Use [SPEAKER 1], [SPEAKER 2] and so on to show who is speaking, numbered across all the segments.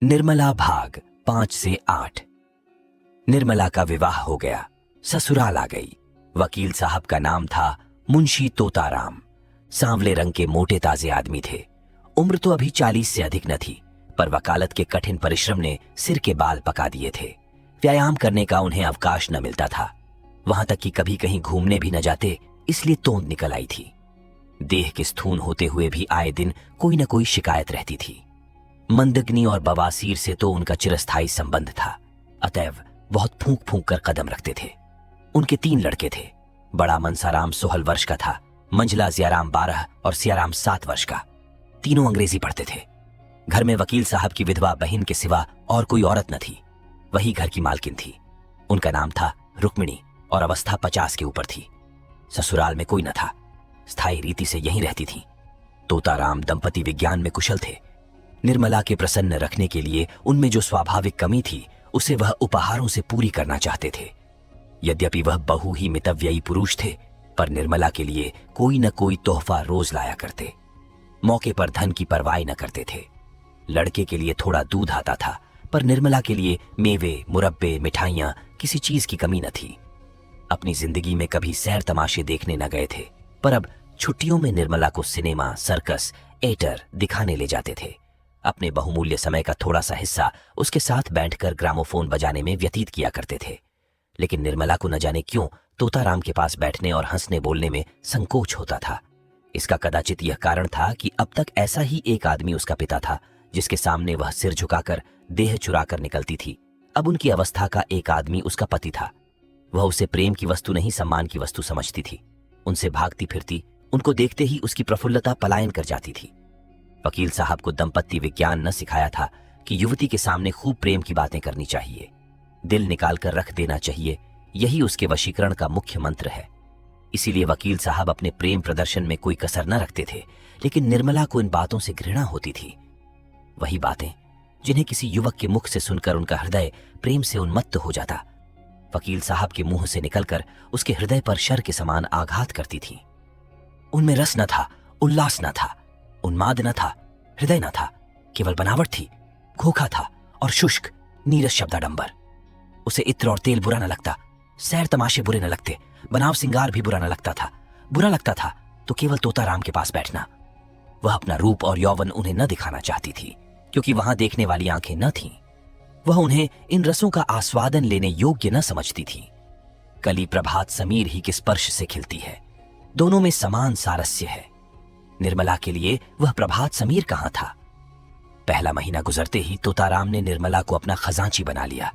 [SPEAKER 1] निर्मला भाग 5 से 8। निर्मला का विवाह हो गया, ससुराल आ गई। वकील साहब का नाम था मुंशी तोताराम। सांवले रंग के मोटे ताजे आदमी थे। उम्र तो अभी 40 से अधिक न थी, पर वकालत के कठिन परिश्रम ने सिर के बाल पका दिए थे। व्यायाम करने का उन्हें अवकाश न मिलता था, वहां तक कि कभी कहीं घूमने भी न जाते, इसलिए तोंद निकल आई थी। देह के स्थूल होते हुए भी आए दिन कोई न कोई शिकायत रहती थी। मंदग्नि और बवासीर से तो उनका चिरस्थायी संबंध था, अतएव बहुत फूंक फूंक कर कदम रखते थे। उनके 3 लड़के थे। बड़ा मनसाराम 16 वर्ष का था, मंझला जियाराम 12 और सियाराम 7 वर्ष का। तीनों अंग्रेजी पढ़ते थे। घर में वकील साहब की विधवा बहन के सिवा और कोई औरत न थी, वही घर की मालकिन थी। उनका नाम था रुक्मिणी और अवस्था 50 के ऊपर थी। ससुराल में कोई न था, स्थायी रीति से यहीं रहती थी। तोताराम दंपति विज्ञान में कुशल थे। निर्मला के प्रसन्न रखने के लिए उनमें जो स्वाभाविक कमी थी, उसे वह उपहारों से पूरी करना चाहते थे। यद्यपि वह बहु ही मितव्ययी पुरुष थे, पर निर्मला के लिए कोई न कोई तोहफा रोज लाया करते। मौके पर धन की परवाह न करते थे। लड़के के लिए थोड़ा दूध आता था, पर निर्मला के लिए मेवे, मुरब्बे, मिठाइयां, किसी चीज की कमी न थी। अपनी जिंदगी में कभी सैर तमाशे देखने न गए थे, पर अब छुट्टियों में निर्मला को सिनेमा, सर्कस, एटर दिखाने ले जाते थे। अपने बहुमूल्य समय का थोड़ा सा हिस्सा उसके साथ बैठकर ग्रामोफोन बजाने में व्यतीत किया करते थे। लेकिन निर्मला को न जाने क्यों तोताराम के पास बैठने और हंसने बोलने में संकोच होता था। इसका कदाचित यह कारण था कि अब तक ऐसा ही एक आदमी उसका पिता था, जिसके सामने वह सिर झुकाकर देह चुराकर निकलती थी। अब उनकी अवस्था का एक आदमी उसका पति था। वह उसे प्रेम की वस्तु नहीं, सम्मान की वस्तु समझती थी। उनसे भागती फिरती, उनको देखते ही उसकी प्रफुल्लता पलायन कर जाती थी। वकील साहब को दंपत्ति विज्ञान न सिखाया था कि युवती के सामने खूब प्रेम की बातें करनी चाहिए, दिल निकाल कर रख देना चाहिए। यही उसके वशीकरण का मुख्य मंत्र है। इसीलिए वकील साहब अपने प्रेम प्रदर्शन में कोई कसर न रखते थे। लेकिन निर्मला को इन बातों से घृणा होती थी। वही बातें जिन्हें किसी युवक के मुख से सुनकर उनका हृदय प्रेम से उन्मत्त हो जाता, वकील साहब के मुंह से निकलकर उसके हृदय पर शर के समान आघात करती थी। उनमें रस न था, उल्लास न था, उन्माद न था, हृदय न था, केवल बनावट थी। खोखा था और शुष्क, नीरस शब्दाडंबर। उसे इत्र और तेल बुरा न लगता, सैर तमाशे बुरे न लगते, बनाव सिंगार भी बुरा न लगता था। बुरा लगता था तो केवल तोताराम के पास बैठना। वह अपना रूप और यौवन उन्हें न दिखाना चाहती थी, क्योंकि वहां देखने वाली आंखें न थीं। वह उन्हें इन रसों का आस्वादन लेने योग्य न समझती थी। कली प्रभात समीर ही के स्पर्श से खिलती है, दोनों में समान सारस्य है। निर्मला के लिए वह प्रभात समीर कहां था। पहला महीना गुजरते ही तोताराम ने निर्मला को अपना खजांची बना लिया।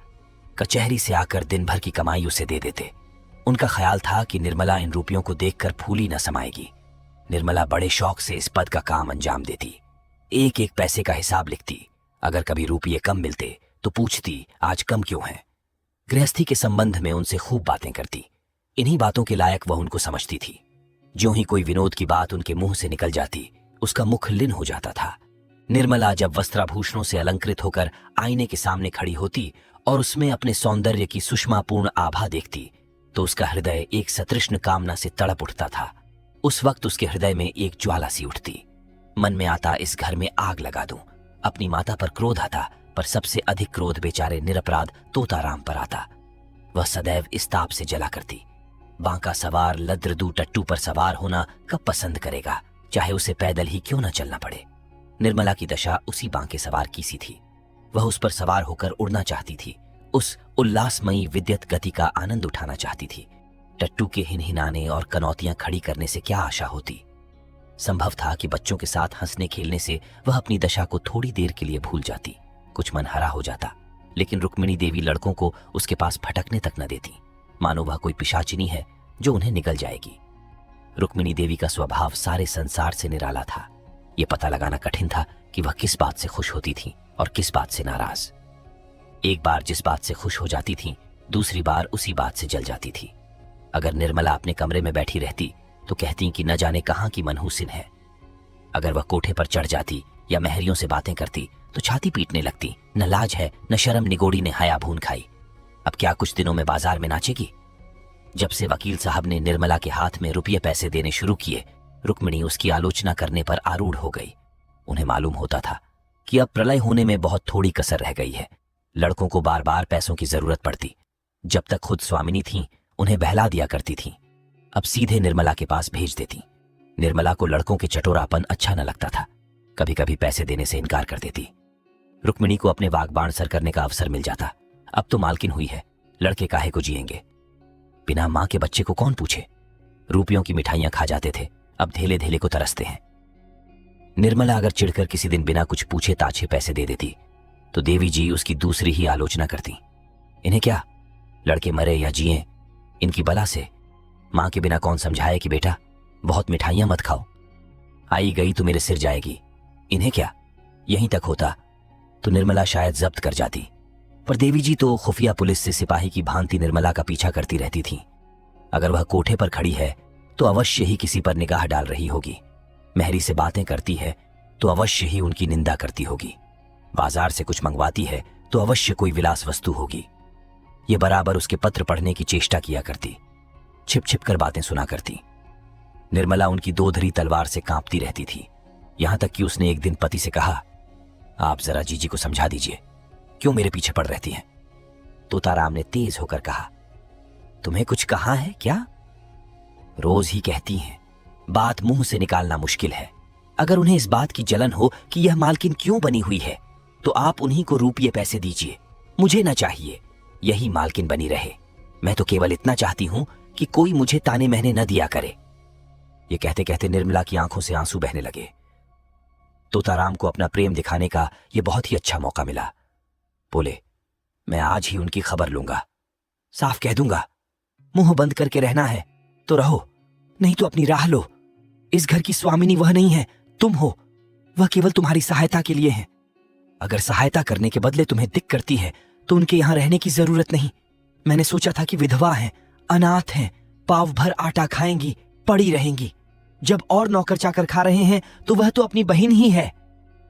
[SPEAKER 1] कचहरी से आकर दिन भर की कमाई उसे दे देते। उनका ख्याल था कि निर्मला इन रुपयों को देखकर फूली न समाएगी। निर्मला बड़े शौक से इस पद का काम अंजाम देती। एक एक पैसे का हिसाब लिखती। अगर कभी रुपये कम मिलते तो पूछती, आज कम क्यों है। गृहस्थी के संबंध में उनसे खूब बातें करती। इन्हीं बातों के लायक वह उनको समझती थी। ज्यों ही कोई विनोद की बात उनके मुंह से निकल जाती, उसका मुख लिन हो जाता था। निर्मला जब वस्त्राभूषणों से अलंकृत होकर आईने के सामने खड़ी होती और उसमें अपने सौंदर्य की सुषमापूर्ण आभा देखती, तो उसका हृदय एक सतृष्ण कामना से तड़प उठता था। उस वक्त उसके हृदय में एक ज्वाला सी उठती। मन में आता, इस घर में आग लगा दूं। अपनी माता पर क्रोध आता, पर सबसे अधिक क्रोध बेचारे निरपराध तोताराम पर आता। वह सदैव इस ताप से जला करती। बांका सवार लद्रदू टट्टू पर सवार होना कब पसंद करेगा, चाहे उसे पैदल ही क्यों न चलना पड़े। निर्मला की दशा उसी बांके सवार की सी थी। वह उस पर सवार होकर उड़ना चाहती थी, उस उल्लासमयी विद्युत गति का आनंद उठाना चाहती थी। टट्टू के हिनहिनाने और कनौतियां खड़ी करने से क्या आशा होती। संभव था कि बच्चों के साथ हंसने खेलने से वह अपनी दशा को थोड़ी देर के लिए भूल जाती, कुछ मनहरा हो जाता। लेकिन रुक्मिणी देवी लड़कों को उसके पास फटकने तक न देती, मानो वह कोई पिशाचिनी है जो उन्हें निगल जाएगी। रुक्मिणी देवी का स्वभाव सारे संसार से निराला था। यह पता लगाना कठिन था कि वह किस बात से खुश होती थी और किस बात से नाराज। एक बार जिस बात से खुश हो जाती थी, दूसरी बार उसी बात से जल जाती थी। अगर निर्मला अपने कमरे में बैठी रहती तो कहती कि न जाने कहां की मनहूसिन है। अगर वह कोठे पर चढ़ जाती या महरियों से बातें करती तो छाती पीटने लगती, न लाज है न शर्म, निगोड़ी ने हया भून खाई। अब क्या कुछ दिनों में बाजार में नाचेगी। जब से वकील साहब ने निर्मला के हाथ में रुपये पैसे देने शुरू किए, रुक्मिणी उसकी आलोचना करने पर आरूढ़ हो गई। उन्हें मालूम होता था कि अब प्रलय होने में बहुत थोड़ी कसर रह गई है। लड़कों को बार बार पैसों की जरूरत पड़ती। जब तक खुद स्वामिनी थीं, उन्हें बहला दिया करती थीं, अब सीधे निर्मला के पास भेज देती। निर्मला को लड़कों के चटोरापन अच्छा न लगता था। कभी कभी पैसे देने से इनकार कर देती। रुक्मिणी को अपने वागबाण सर करने का अवसर मिल जाता। अब तो मालकिन हुई है, लड़के काहे को जिएंगे। बिना मां के बच्चे को कौन पूछे। रुपयों की मिठाइयां खा जाते थे, अब धेले धेले को तरसते हैं। निर्मला अगर चिढ़कर किसी दिन बिना कुछ पूछे ताछे पैसे दे देती तो देवी जी उसकी दूसरी ही आलोचना करती। इन्हें क्या, लड़के मरे या जिए, इनकी बला से। मां के बिना कौन समझाए कि बेटा बहुत मिठाइयां मत खाओ, आई गई तो मेरे सिर जाएगी। इन्हें क्या, यहीं तक होता तो निर्मला शायद जब्त कर जाती। पर देवी जी तो खुफिया पुलिस से सिपाही की भांति निर्मला का पीछा करती रहती थी। अगर वह कोठे पर खड़ी है तो अवश्य ही किसी पर निगाह डाल रही होगी। मेहरी से बातें करती है तो अवश्य ही उनकी निंदा करती होगी। बाजार से कुछ मंगवाती है तो अवश्य कोई विलास वस्तु होगी। ये बराबर उसके पत्र पढ़ने की चेष्टा किया करती, छिप छिप कर बातें सुना करती। निर्मला उनकी दोधरी तलवार से कांपती रहती थी। यहां तक कि उसने एक दिन पति से कहा, आप जरा जीजी को समझा दीजिए, क्यों मेरे पीछे पड़ रहती हैं। तोताराम ने तेज होकर कहा, तुम्हें कुछ कहा है क्या? रोज ही कहती हैं, बात मुंह से निकालना मुश्किल है। अगर उन्हें इस बात की जलन हो कि यह मालकिन क्यों बनी हुई है तो आप उन्हीं को रुपये पैसे दीजिए, मुझे ना चाहिए। यही मालकिन बनी रहे। मैं तो केवल इतना चाहती हूं कि कोई मुझे ताने महने न दिया करे। ये कहते कहते निर्मला की आंखों से आंसू बहने लगे। तोताराम को अपना प्रेम दिखाने का यह बहुत ही अच्छा मौका मिला। बोले, मैं आज ही उनकी खबर लूंगा, साफ कह दूंगा। मुंह बंद करके रहना है तो रहो, नहीं तो अपनी राह लो। इस घर की स्वामिनी वह नहीं है, तुम हो। वह केवल तुम्हारी सहायता के लिए है। अगर सहायता करने के बदले तुम्हें दिक करती है तो उनके यहां रहने की जरूरत नहीं। मैंने सोचा था कि विधवा हैं, अनाथ हैं, पाव भर आटा खाएंगी, पड़ी रहेंगी। जब और नौकर चाकर खा रहे हैं तो वह तो अपनी बहन ही है।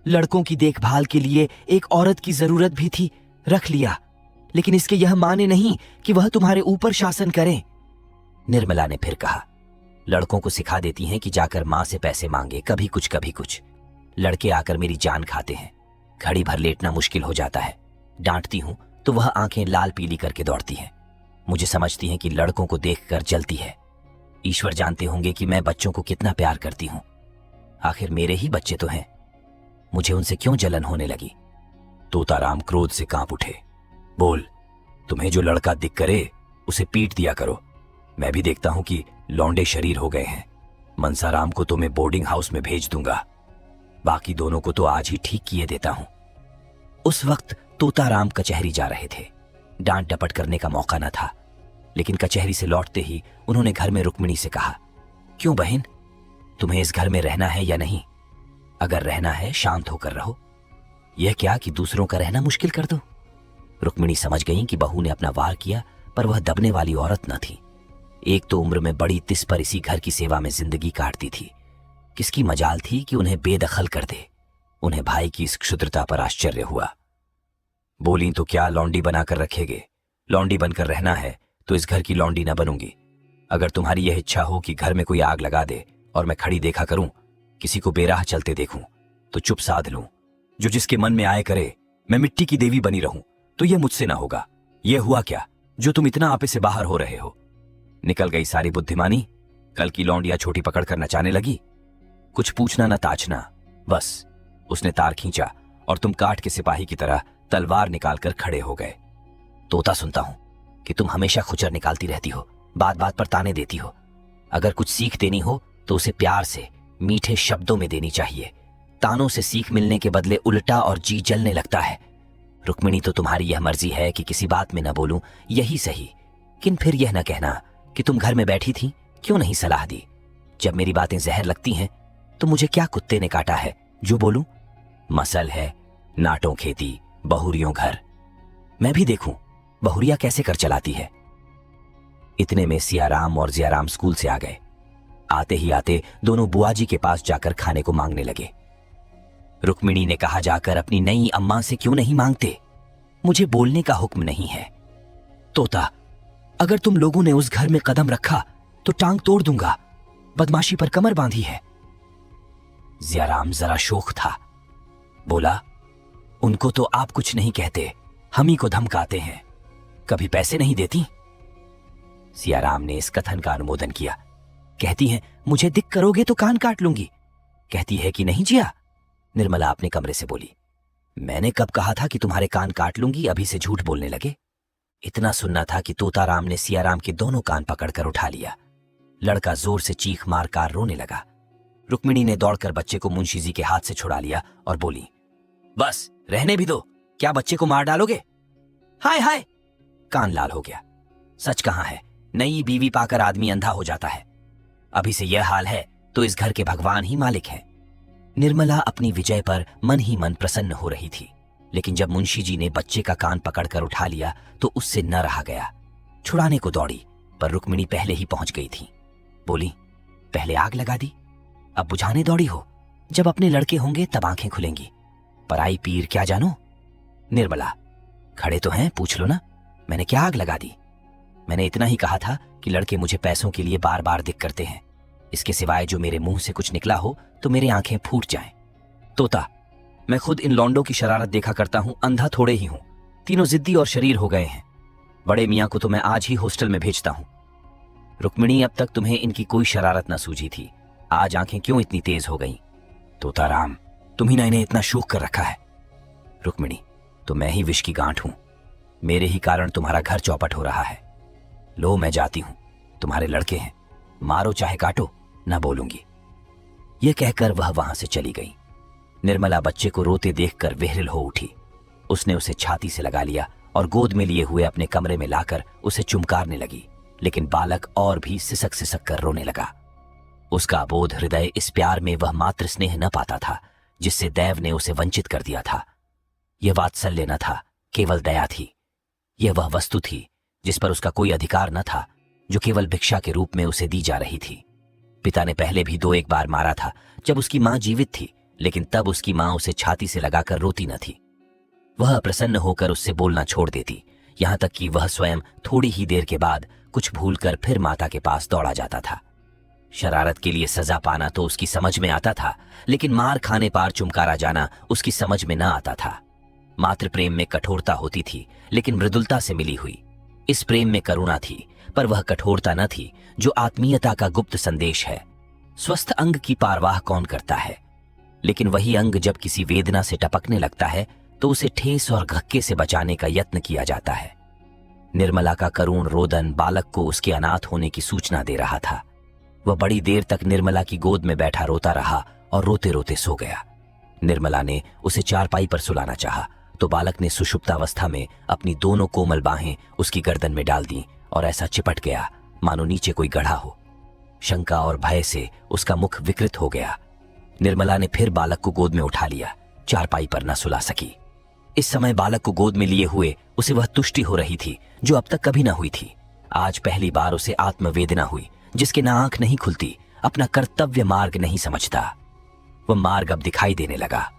[SPEAKER 1] लड़कों की देखभाल के लिए एक औरत की जरूरत भी थी, रख लिया। लेकिन इसके यह माने नहीं कि वह तुम्हारे ऊपर शासन करें। निर्मला ने फिर कहा, लड़कों को सिखा देती हैं कि जाकर मां से पैसे मांगे, कभी कुछ कभी कुछ। लड़के आकर मेरी जान खाते हैं, घड़ी भर लेटना मुश्किल हो जाता है। डांटती हूं तो वह आंखें लाल पीली करके दौड़ती हैं। मुझे समझती हैं कि लड़कों को देखकर जलती है। ईश्वर जानते होंगे कि मैं बच्चों को कितना प्यार करती हूं। आखिर मेरे ही बच्चे तो हैं, मुझे उनसे क्यों जलन होने लगी। तोताराम क्रोध से कांप उठे। बोल, तुम्हें जो लड़का दिख करे उसे पीट दिया करो। मैं भी देखता हूं कि लौंडे शरीर हो गए हैं। मनसाराम को तो मैं बोर्डिंग हाउस में भेज दूंगा, बाकी दोनों को तो आज ही ठीक किए देता हूं। उस वक्त तोताराम कचहरी जा रहे थे। डांट डपट करने का मौका न था, लेकिन कचहरी से लौटते ही उन्होंने घर में रुक्मिणी से कहा, क्यों बहन, तुम्हें इस घर में रहना है या नहीं? अगर रहना है शांत होकर रहो, यह क्या कि दूसरों का रहना मुश्किल कर दो। रुक्मिणी समझ गईं कि बहू ने अपना वार किया, पर वह दबने वाली औरत न थी। एक तो उम्र में बड़ी, तिस पर इसी घर की सेवा में जिंदगी काटती थी। किसकी मजाल थी कि उन्हें बेदखल कर दे। उन्हें भाई की इस क्षुद्रता पर आश्चर्य हुआ। बोली, तो क्या लौंडी बनाकर रखेगे? लौंडी बनकर रहना है तो इस घर की लौंडी न बनूंगी। अगर तुम्हारी यह इच्छा हो कि घर में कोई आग लगा दे और मैं खड़ी देखा करूं, किसी को बेराह चलते देखूं, तो चुप साध लूं। जो जिसके मन में आए करे, मैं मिट्टी की देवी बनी रहूं, तो यह मुझसे ना होगा। यह हुआ क्या जो तुम इतना आपे से बाहर हो रहे हो? निकल गई सारी बुद्धिमानी। कल की लौंडिया छोटी पकड़कर नचाने लगी। कुछ पूछना न ताछना, बस उसने तार खींचा और तुम काठ के सिपाही की तरह तलवार निकालकर खड़े हो गए। तोता सुनता हूं कि तुम हमेशा खुचर निकालती रहती हो, बात बात पर ताने देती हो। अगर कुछ सीख देनी हो तो उसे प्यार से, मीठे शब्दों में देनी चाहिए। तानों से सीख मिलने के बदले उल्टा और जी जलने लगता है। रुक्मिणी, तो तुम्हारी यह मर्जी है कि किसी बात में न बोलूं, यही सही। किन फिर यह न कहना कि तुम घर में बैठी थी, क्यों नहीं सलाह दी? जब मेरी बातें जहर लगती हैं तो मुझे क्या कुत्ते ने काटा है जो बोलूं? मसल है, नाटों खेती, बहुरियों घर। मैं भी देखूं बहुरिया कैसे कर चलाती है। इतने में सियाराम और जियाराम स्कूल से आ गए। आते ही आते दोनों बुआ जी के पास जाकर खाने को मांगने लगे। रुक्मिणी ने कहा, जाकर अपनी नई अम्मा से क्यों नहीं मांगते? मुझे बोलने का हुक्म नहीं है। तोता, अगर तुम लोगों ने उस घर में कदम रखा तो टांग तोड़ दूंगा। बदमाशी पर कमर बांधी है। जियाराम जरा शोख था। बोला, उनको तो आप कुछ नहीं कहते, हम ही को धमकाते हैं। कभी पैसे नहीं देती? सियाराम ने इस कथन का अनुमोदन किया। कहती हैं मुझे दिक करोगे तो कान काट लूंगी। कहती है कि नहीं जिया? निर्मला अपने कमरे से बोली। मैंने कब कहा था कि तुम्हारे कान काट लूंगी? अभी से झूठ बोलने लगे। इतना सुनना था कि तोताराम ने सियाराम के दोनों कान पकड़कर उठा लिया। लड़का जोर से चीख मारकर रोने लगा। रुक्मिणी ने दौड़कर बच्चे को मुंशी जी के हाथ से छुड़ा लिया और बोली, बस रहने भी दो, क्या बच्चे को मार डालोगे? हाय हाय! कान लाल हो गया। सच कहाँ है, नई बीवी पाकर आदमी अंधा हो जाता है। अभी से यह हाल है तो इस घर के भगवान ही मालिक हैं। निर्मला अपनी विजय पर मन ही मन प्रसन्न हो रही थी, लेकिन जब मुंशी जी ने बच्चे का कान पकड़कर उठा लिया तो उससे न रहा गया। छुड़ाने को दौड़ी, पर रुक्मिणी पहले ही पहुंच गई थी। बोली, पहले आग लगा दी, अब बुझाने दौड़ी हो? जब अपने लड़के होंगे तब आंखें खुलेंगी। पराई पीर क्या जानो? निर्मला, खड़े तो हैं, पूछ लो ना, मैंने क्या आग लगा दी? मैंने इतना ही कहा था कि लड़के मुझे पैसों के लिए बार बार दिक करते हैं। इसके सिवाय जो मेरे मुंह से कुछ निकला हो तो मेरी आंखें फूट जाएं। तोता, मैं खुद इन लौंडों की शरारत देखा करता हूं, अंधा थोड़े ही हूं। तीनों जिद्दी और शरीर हो गए हैं। बड़े मियां को तो मैं आज ही हॉस्टल में भेजता हूं। रुक्मिणी, अब तक तुम्हें इनकी कोई शरारत न सूझी थी, आज आंखें क्यों इतनी तेज हो गईं? तोताराम, तुम ही ने इन्हें इतना शोक कर रखा है। रुक्मिणी, तो मैं ही विष की गांठ हूं, मेरे ही कारण तुम्हारा घर चौपट हो रहा है। लो मैं जाती हूं, तुम्हारे लड़के हैं, मारो चाहे काटो, न बोलूंगी। यह कहकर वह वहां से चली गई। निर्मला बच्चे को रोते देखकर विह्वल हो उठी। उसने उसे छाती से लगा लिया और गोद में लिए हुए अपने कमरे में लाकर उसे चुमकारने लगी, लेकिन बालक और भी सिसक सिसक कर रोने लगा। उसका अबोध हृदय इस प्यार में वह मात्र स्नेह न पाता था जिससे दैव ने उसे वंचित कर दिया था। यह वात्सल्य न था, केवल दया थी। यह वह वस्तु थी जिस पर उसका कोई अधिकार न था, जो केवल भिक्षा के रूप में उसे दी जा रही थी। पिता ने पहले भी 2-1 बार मारा था जब उसकी मां जीवित थी, लेकिन तब उसकी मां उसे छाती से लगाकर रोती न थी। वह प्रसन्न होकर उससे बोलना छोड़ देती, यहां तक कि वह स्वयं थोड़ी ही देर के बाद कुछ भूलकर फिर माता के पास दौड़ा जाता था। शरारत के लिए सजा पाना तो उसकी समझ में आता था, लेकिन मार खाने पार चुमकारा जाना उसकी समझ में न आता था। मातृ प्रेम में कठोरता होती थी, लेकिन मृदुलता से मिली हुई। इस प्रेम में करुणा थी, पर वह कठोरता न थी जो आत्मीयता का गुप्त संदेश है। स्वस्थ अंग की परवाह कौन करता है, लेकिन वही अंग जब किसी वेदना से टपकने लगता है तो उसे ठेस और धक्के से बचाने का यत्न किया जाता है। निर्मला का करुण रोदन बालक को उसके अनाथ होने की सूचना दे रहा था। वह बड़ी देर तक निर्मला की गोद में बैठा रोता रहा और रोते रोते सो गया। निर्मला ने उसे चारपाई पर सुलाना चाहा तो बालक ने सुषुप्तावस्था में अपनी दोनों कोमल बाहें उसकी गर्दन में डाल दी और ऐसा चिपट गया मानो नीचे कोई गढ़ा हो। शंका और भय से उसका मुख विकृत हो गया। निर्मला ने फिर बालक को गोद में उठा लिया, चारपाई पर न सुला सकी। इस समय बालक को गोद में लिए हुए उसे वह तुष्टि हो रही थी जो अब तक कभी न हुई थी। आज पहली बार उसे आत्मवेदना हुई, जिसके न आंख नहीं खुलती, अपना कर्तव्य मार्ग नहीं समझता। वह मार्ग अब दिखाई देने लगा।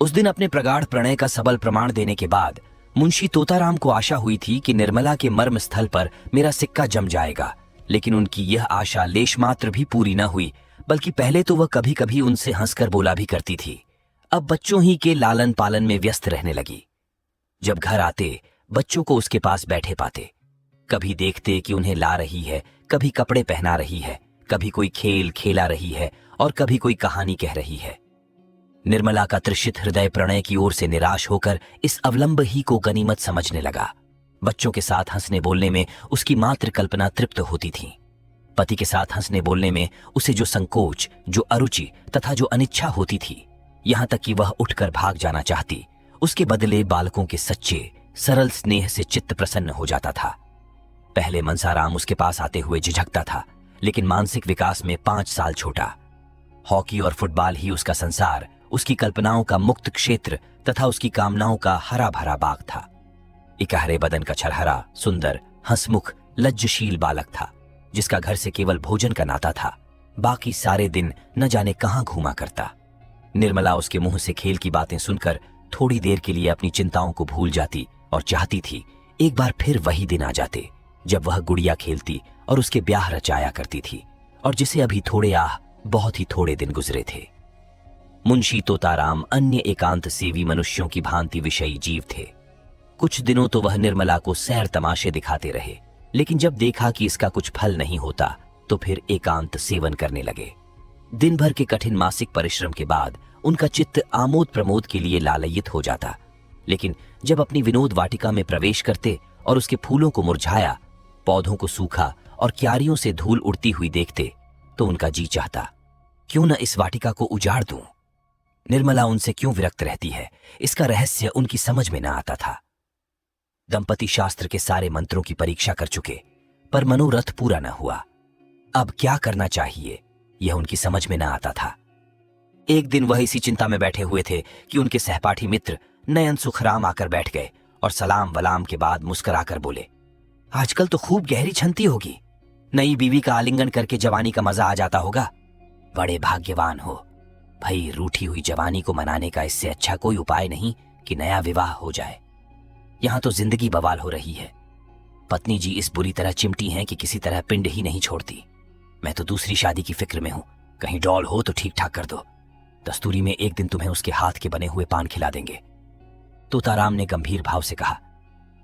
[SPEAKER 1] उस दिन अपने प्रगाढ़ प्रणय का सबल प्रमाण देने के बाद मुंशी तोताराम को आशा हुई थी कि निर्मला के मर्म स्थल पर मेरा सिक्का जम जाएगा, लेकिन उनकी यह आशा लेश मात्र भी पूरी न हुई, बल्कि पहले तो वह कभी कभी उनसे हंसकर बोला भी करती थी। अब बच्चों ही के लालन पालन में व्यस्त रहने लगी। जब घर आते बच्चों को उसके पास बैठे पाते, कभी देखते कि उन्हें ला रही है, कभी कपड़े पहना रही है, कभी कोई खेल खेला रही है और कभी कोई कहानी कह रही है। निर्मला का त्रिषित हृदय प्रणय की ओर से निराश होकर इस अवलंब ही को गनीमत समझने लगा। बच्चों के साथ हंसने बोलने में उसकी मात्र कल्पना तृप्त होती थी। पति के साथ हंसने बोलने में उसे जो संकोच, जो अरुचि तथा जो अनिच्छा होती थी, यहां तक कि वह उठकर भाग जाना चाहती, उसके बदले बालकों के सच्चे सरल स्नेह से चित्त प्रसन्न हो जाता था। पहले मनसाराम उसके पास आते हुए झिझकता था, लेकिन मानसिक विकास में 5 साल छोटा। हॉकी और फुटबॉल ही उसका संसार, उसकी कल्पनाओं का मुक्त क्षेत्र तथा उसकी कामनाओं का हरा भरा बाग था। इकहरे बदन का छरहरा, सुंदर, हंसमुख, लज्जशील बालक था, जिसका घर से केवल भोजन का नाता था। बाकी सारे दिन न जाने कहां घूमा करता। निर्मला उसके मुंह से खेल की बातें सुनकर थोड़ी देर के लिए अपनी चिंताओं को भूल जाती और चाहती थी एक बार फिर वही दिन आ जाते जब वह गुड़िया खेलती और उसके ब्याह रचाया करती थी, और जिसे अभी थोड़े बहुत ही थोड़े दिन गुजरे थे। मुंशी तोताराम अन्य एकांत सेवी मनुष्यों की भांति विषयी जीव थे। कुछ दिनों तो वह निर्मला को सैर तमाशे दिखाते रहे, लेकिन जब देखा कि इसका कुछ फल नहीं होता तो फिर एकांत सेवन करने लगे। दिन भर के कठिन मासिक परिश्रम के बाद उनका चित्त आमोद प्रमोद के लिए लालयित हो जाता, लेकिन जब अपनी विनोद वाटिका में प्रवेश करते और उसके फूलों को मुरझाया, पौधों को सूखा और क्यारियों से धूल उड़ती हुई देखते तो उनका जी चाहता, क्यों न इस वाटिका को उजाड़ दूं। निर्मला उनसे क्यों विरक्त रहती है, इसका रहस्य उनकी समझ में न आता था। दंपति शास्त्र के सारे मंत्रों की परीक्षा कर चुके, पर मनोरथ पूरा न हुआ। अब क्या करना चाहिए, यह उनकी समझ में न आता था। एक दिन वह इसी चिंता में बैठे हुए थे कि उनके सहपाठी मित्र नयन सुखराम आकर बैठ गए और सलाम वलाम के बाद मुस्कुराकर बोले, आजकल तो खूब गहरी छंती होगी, नई बीवी का आलिंगन करके जवानी का मजा आ जाता होगा। बड़े भाग्यवान हो भाई, रूठी हुई जवानी को मनाने का इससे अच्छा कोई उपाय नहीं कि नया विवाह हो जाए। यहां तो जिंदगी बवाल हो रही है। पत्नी जी इस बुरी तरह चिमटी हैं कि किसी तरह पिंड ही नहीं छोड़ती। मैं तो दूसरी शादी की फिक्र में हूं, कहीं डॉल हो तो ठीक ठाक कर दो। दस्तूरी में एक दिन तुम्हें उसके हाथ के बने हुए पान खिला देंगे। तोताराम ने गंभीर भाव से कहा,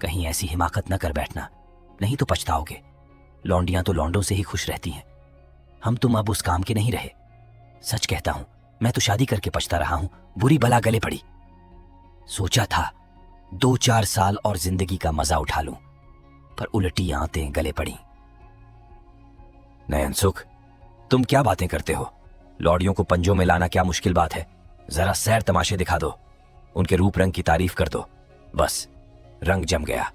[SPEAKER 1] कहीं ऐसी हिमाकत न कर बैठना, नहीं तो पछताओगे। लौंडियां तो लौंडों से ही खुश रहती हैं, हम तुम अब उस काम के नहीं रहे। सच कहता हूं, मैं तो शादी करके पछता रहा हूं, बुरी बला गले पड़ी। सोचा था 2-4 साल और जिंदगी का मजा उठा लूं, पर उलटी आंतें गले पड़ी। नयन सुख, तुम क्या बातें करते हो? लौड़ियों को पंजों में लाना क्या मुश्किल बात है? जरा सैर तमाशे दिखा दो, उनके रूप रंग की तारीफ कर दो, बस रंग जम गया।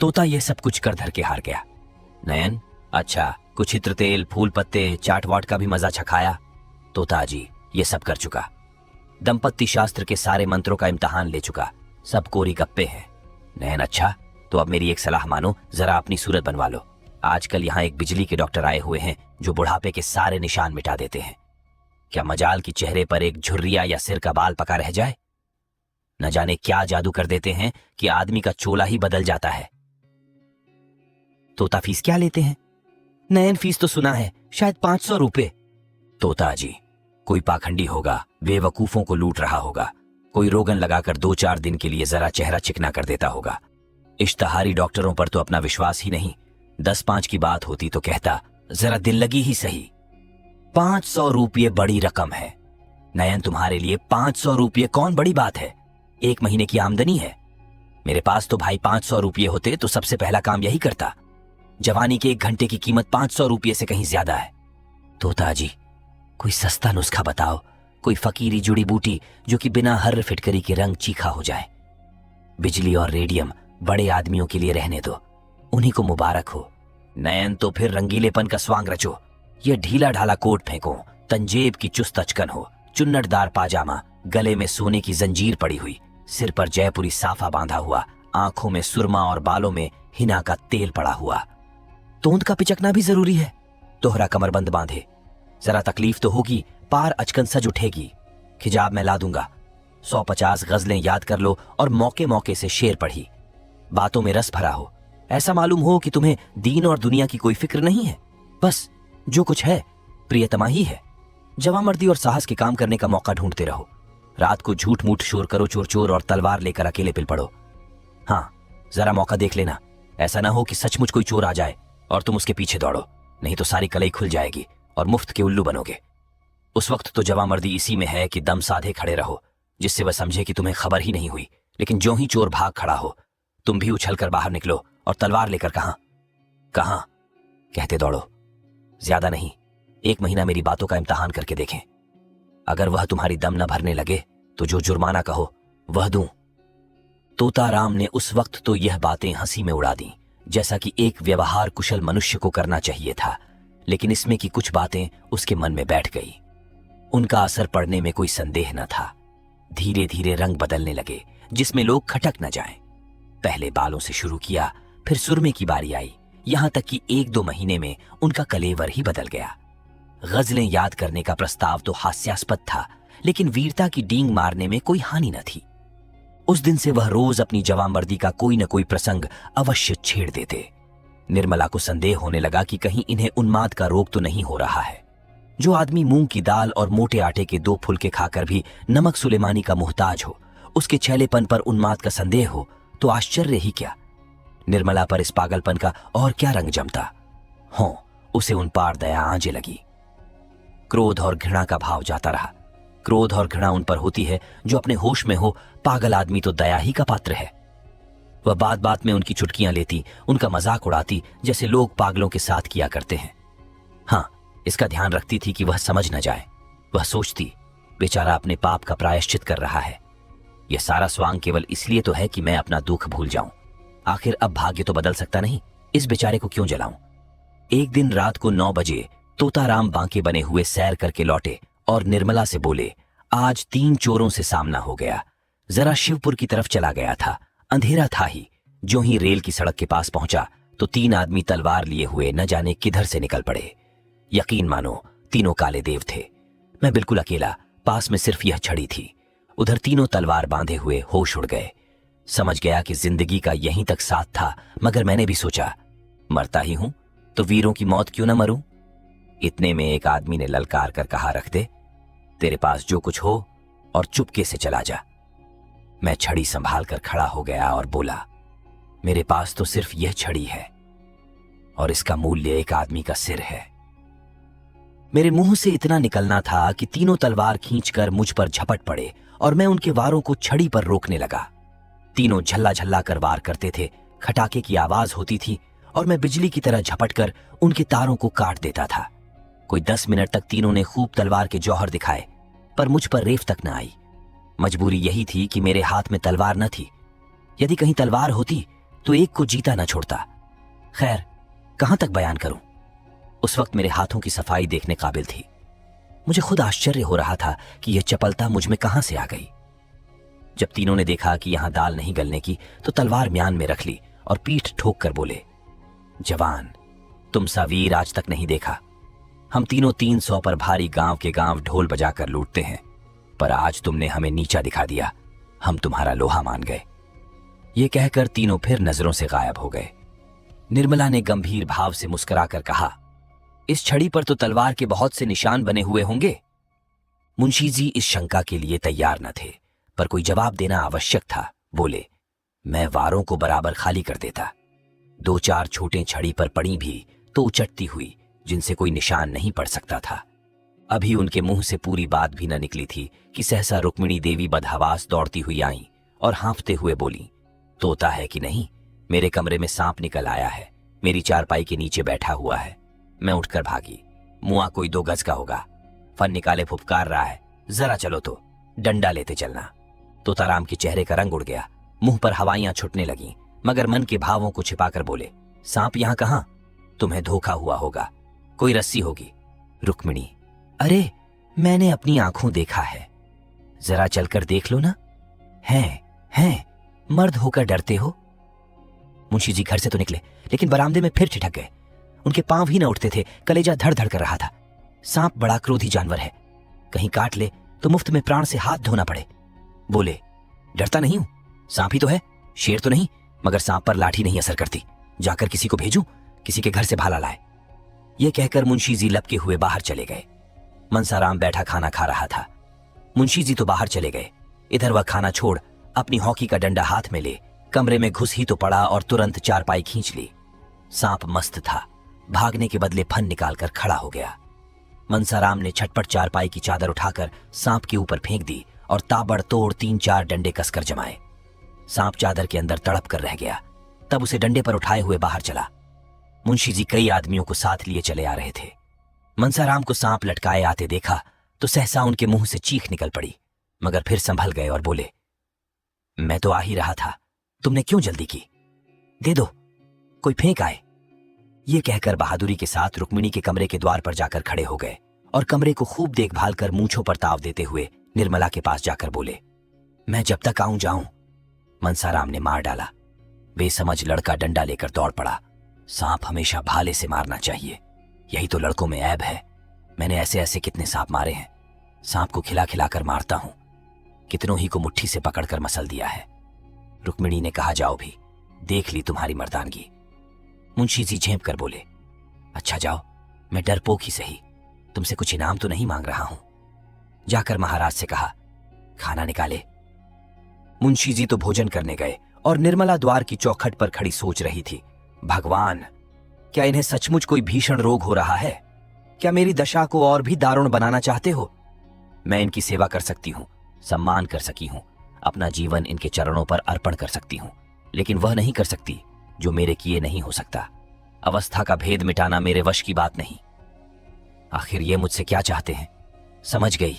[SPEAKER 1] तोता यह सब कुछ कर धर के हार गया। नयन, अच्छा कुछ इत्र तेल, फूल पत्ते, चाट वाट का भी मजा छखाया? तोता जी ये सब कर चुका। दंपत्ति शास्त्र के सारे मंत्रों का इम्तिहान ले चुका, सब कोरी गप्पे हैं। नयन, अच्छा तो अब मेरी एक सलाह मानो, जरा अपनी सूरत बनवा लो। आजकल यहाँ एक बिजली के डॉक्टर आए हुए हैं जो बुढ़ापे के सारे निशान मिटा देते हैं। क्या मजाल की चेहरे पर एक झुर्रिया या सिर का बाल पका रह जाए? न जाने क्या जादू कर देते हैं कि आदमी का चोला ही बदल जाता है। तोता, फीस क्या लेते हैं? नयन, फीस तो सुना है शायद 500 रुपए। तोता जी, कोई पाखंडी होगा, बेवकूफों को लूट रहा होगा। कोई रोगन लगाकर 2-4 दिन के लिए जरा चेहरा चिकना कर देता होगा। इश्तहारी डॉक्टरों पर तो अपना विश्वास ही नहीं। 10-5 की बात होती तो कहता जरा दिल लगी ही सही। 500 रुपये बड़ी रकम है। नयन, तुम्हारे लिए 500 रुपये कौन बड़ी बात है? 1 महीने की आमदनी है। मेरे पास तो भाई 500 रुपये होते तो सबसे पहला काम यही करता। जवानी के 1 घंटे की कीमत 500 रुपये से कहीं ज्यादा है। तोता जी, कोई सस्ता नुस्खा बताओ, कोई फकीरी जुड़ी बूटी जो कि बिना हर्र फिटकरी के रंग चीखा हो जाए। बिजली और रेडियम बड़े आदमियों के लिए रहने दो, उन्हीं को मुबारक हो। नयन, तो फिर रंगीलेपन का स्वांग रचो। ये ढीला ढाला कोट फेंको, तंजेब की चुस्त अचकन हो, चुन्नटदार पाजामा, गले में सोने की जंजीर पड़ी हुई, सिर पर जयपुरी साफा बांधा हुआ, आंखों में सुरमा और बालों में हिना का तेल पड़ा हुआ। तोंद का पिचकना भी जरूरी है। तोहरा कमरबंद बांधे, जरा तकलीफ तो होगी, पार अचकन सज उठेगी। खिजाब मैं ला दूंगा। 150 गजलें याद कर लो और मौके मौके से शेर पढ़ी। बातों में रस भरा हो, ऐसा मालूम हो कि तुम्हें दीन और दुनिया की कोई फिक्र नहीं है। बस जो कुछ है प्रियतमा ही है। जवामर्दी और साहस के काम करने का मौका ढूंढते रहो। रात को झूठ मूठ शोर करो चोर चोर और तलवार लेकर अकेले पिल पड़ो। हाँ, जरा मौका देख लेना, ऐसा ना हो कि सचमुच कोई चोर आ जाए और तुम उसके पीछे दौड़ो, नहीं तो सारी कलई खुल जाएगी और मुफ्त के उल्लू बनोगे। उस वक्त तो जवामर्दी इसी में है कि दम साधे खड़े रहो, जिससे वह समझे कि तुम्हें खबर ही नहीं हुई। लेकिन जो ही चोर भाग खड़ा हो, तुम भी उछलकर बाहर निकलो और तलवार लेकर कहां कहते दौड़ो। ज्यादा नहीं, 1 महीना मेरी बातों का इम्तिहान करके देखें। अगर वह तुम्हारी दम न भरने लगे तो जो जुर्माना कहो वह दूं। तोताराम ने उस वक्त तो यह बातें हंसी में उड़ा दी, जैसा कि एक व्यवहार कुशल मनुष्य को करना चाहिए था, लेकिन इसमें की कुछ बातें उसके मन में बैठ गई। उनका असर पड़ने में कोई संदेह न था। धीरे धीरे रंग बदलने लगे, जिसमें लोग खटक न जाएं। पहले बालों से शुरू किया, फिर सुरमे की बारी आई, यहां तक कि 1-2 महीने में उनका कलेवर ही बदल गया। गजलें याद करने का प्रस्ताव तो हास्यास्पद था, लेकिन वीरता की डींग मारने में कोई हानि न थी। उस दिन से वह रोज अपनी जवामर्दी का कोई न कोई प्रसंग अवश्य छेड़ देते। निर्मला को संदेह होने लगा कि कहीं इन्हें उन्माद का रोग तो नहीं हो रहा है। जो आदमी मूंग की दाल और मोटे आटे के 2 फुलके खाकर भी नमक सुलेमानी का मुहताज हो, उसके छैलेपन पर उन्माद का संदेह हो, तो आश्चर्य ही क्या। निर्मला पर इस पागलपन का और क्या रंग जमता हो, उसे उन पार दया आंजे लगी। क्रोध और घृणा का भाव जाता रहा। क्रोध और घृणा उन पर होती है जो अपने होश में हो, पागल आदमी तो दया ही का पात्र है। वह बात बात में उनकी चुटकियां लेती, उनका मजाक उड़ाती, जैसे लोग पागलों के साथ किया करते हैं। हाँ, इसका ध्यान रखती थी कि वह समझ न जाए। वह सोचती, बेचारा अपने पाप का प्रायश्चित कर रहा है। यह सारा स्वांग केवल इसलिए तो है कि मैं अपना दुख भूल जाऊं। आखिर अब भाग्य तो बदल सकता नहीं, इस बेचारे को क्यों जलाऊं। एक दिन रात को 9 बजे तोताराम बांके बने हुए सैर करके लौटे और निर्मला से बोले, आज 3 चोरों से सामना हो गया। जरा शिवपुर की तरफ चला गया था, अंधेरा था ही। जो ही रेल की सड़क के पास पहुंचा तो 3 आदमी तलवार लिए हुए न जाने किधर से निकल पड़े। यकीन मानो, तीनों काले देव थे। मैं बिल्कुल अकेला, पास में सिर्फ यह छड़ी थी। उधर तीनों तलवार बांधे हुए होश उड़ गए। समझ गया कि जिंदगी का यहीं तक साथ था, मगर मैंने भी सोचा, मरता ही हूं तो वीरों की मौत क्यों न मरूं। इतने में एक आदमी ने ललकार कर कहा, रख दे, तेरे पास जो कुछ हो और चुपके से चला जा। मैं छड़ी संभाल कर खड़ा हो गया और बोला, मेरे पास तो सिर्फ यह छड़ी है और इसका मूल्य एक आदमी का सिर है। मेरे मुंह से इतना निकलना था कि तीनों तलवार खींचकर मुझ पर झपट पड़े और मैं उनके वारों को छड़ी पर रोकने लगा। तीनों झल्ला झल्ला कर वार करते थे, खटाके की आवाज होती थी और मैं बिजली की तरह झपटकर उनके तारों को काट देता था। कोई 10 मिनट तक तीनों ने खूब तलवार के जौहर दिखाए, पर मुझ पर रेफ तक न आई। मजबूरी यही थी कि मेरे हाथ में तलवार न थी। यदि कहीं तलवार होती तो एक को जीता न छोड़ता। खैर, कहां तक बयान करूं। उस वक्त मेरे हाथों की सफाई देखने काबिल थी। मुझे खुद आश्चर्य हो रहा था कि यह चपलता मुझ में कहां से आ गई। जब तीनों ने देखा कि यहां दाल नहीं गलने की, तो तलवार म्यान में रख ली और पीठ ठोक कर बोले, जवान, तुम सा वीर आज तक नहीं देखा। हम तीनों 300 पर भारी गांव के गांव ढोल बजाकर लूटते हैं, पर आज तुमने हमें नीचा दिखा दिया। हम तुम्हारा लोहा मान गए। ये कहकर तीनों फिर नजरों से गायब हो गए। निर्मला ने गंभीर भाव से मुस्कुराकर कहा, इस छड़ी पर तो तलवार के बहुत से निशान बने हुए होंगे। मुंशी जी इस शंका के लिए तैयार न थे, पर कोई जवाब देना आवश्यक था। बोले, मैं वारों को बराबर खाली कर देता। 2-4 छोटे छड़ी पर पड़ी भी तो उचटती हुई, जिनसे कोई निशान नहीं पड़ सकता था। अभी उनके मुंह से पूरी बात भी न निकली थी कि सहसा रुक्मिणी देवी बदहवास दौड़ती हुई आई और हाँफते हुए बोली, तोता है कि नहीं, मेरे कमरे में सांप निकल आया है, मेरी चारपाई के नीचे बैठा हुआ है। मैं उठकर भागी। मुआ कोई 2 गज का होगा, फन निकाले फुफकार रहा है, जरा चलो तो डंडा लेते चलना। तोताराम के चेहरे का रंग उड़ गया, मुंह पर हवाइयां छुटने लगीं, मगर मन के भावों को छिपाकर बोले, सांप यहां कहां, तुम्हें धोखा हुआ होगा, कोई रस्सी होगी। रुक्मिणी, अरे मैंने अपनी आंखों देखा है, जरा चलकर देख लो ना। हैं, मर्द होकर डरते हो। मुंशी जी घर से तो निकले, लेकिन बरामदे में फिर ठिठक गए। उनके पांव ही न उठते थे, कलेजा धड़ धड़ कर रहा था। सांप बड़ा क्रोधी जानवर है, कहीं काट ले तो मुफ्त में प्राण से हाथ धोना पड़े। बोले, डरता नहीं हूं, सांप ही तो है, शेर तो नहीं, मगर सांप पर लाठी नहीं असर करती। जाकर किसी को भेजूं, किसी के घर से भाला लाए। यह कहकर मुंशी जी लपके हुए बाहर चले गए। मनसाराम बैठा खाना खा रहा था। मुंशी जी तो बाहर चले गए। इधर वह खाना छोड़ अपनी हॉकी का डंडा हाथ में ले कमरे में घुस ही तो पड़ा और तुरंत चारपाई खींच ली। सांप मस्त था, भागने के बदले फन निकालकर खड़ा हो गया। मनसाराम ने झटपट चारपाई की चादर उठाकर सांप के ऊपर फेंक दी और ताबड़तोड़ 3-4 डंडे कसकर जमाए। सांप चादर के अंदर तड़प कर रह गया, तब उसे डंडे पर उठाए हुए बाहर चला। मुंशी जी कई आदमियों को साथ लिए चले आ रहे थे। मनसाराम को सांप लटकाए आते देखा तो सहसा उनके मुंह से चीख निकल पड़ी, मगर फिर संभल गए और बोले, मैं तो आ ही रहा था, तुमने क्यों जल्दी की, दे दो, कोई फेंक आए। ये कहकर बहादुरी के साथ रुक्मिणी के कमरे के द्वार पर जाकर खड़े हो गए और कमरे को खूब देखभाल कर मूंछों पर ताव देते हुए निर्मला के पास जाकर बोले, मैं जब तक आऊं जाऊं। मनसाराम ने मार डाला। बेसमझ लड़का डंडा लेकर दौड़ पड़ा। सांप हमेशा भाले से मारना चाहिए, यही तो लड़कों में ऐब है। मैंने ऐसे ऐसे कितने सांप मारे हैं, सांप को खिला खिलाकर मारता हूं, कितनों ही को मुट्ठी से पकड़कर मसल दिया है। रुक्मिणी ने कहा, जाओ भी, देख ली तुम्हारी मर्दानगी। मुंशी जी झेंप कर बोले, अच्छा जाओ, मैं डरपोक ही सही, तुमसे कुछ इनाम तो नहीं मांग रहा हूं। जाकर महाराज से कहा, खाना निकाले। मुंशी जी तो भोजन करने गए और निर्मला द्वार की चौखट पर खड़ी सोच रही थी, भगवान, क्या इन्हें सचमुच कोई भीषण रोग हो रहा है? क्या मेरी दशा को और भी दारुण बनाना चाहते हो? मैं इनकी सेवा कर सकती हूं, सम्मान कर सकी हूं, अपना जीवन इनके चरणों पर अर्पण कर सकती हूं, लेकिन वह नहीं कर सकती जो मेरे किए नहीं हो सकता। अवस्था का भेद मिटाना मेरे वश की बात नहीं। आखिर ये मुझसे क्या चाहते हैं? समझ गई।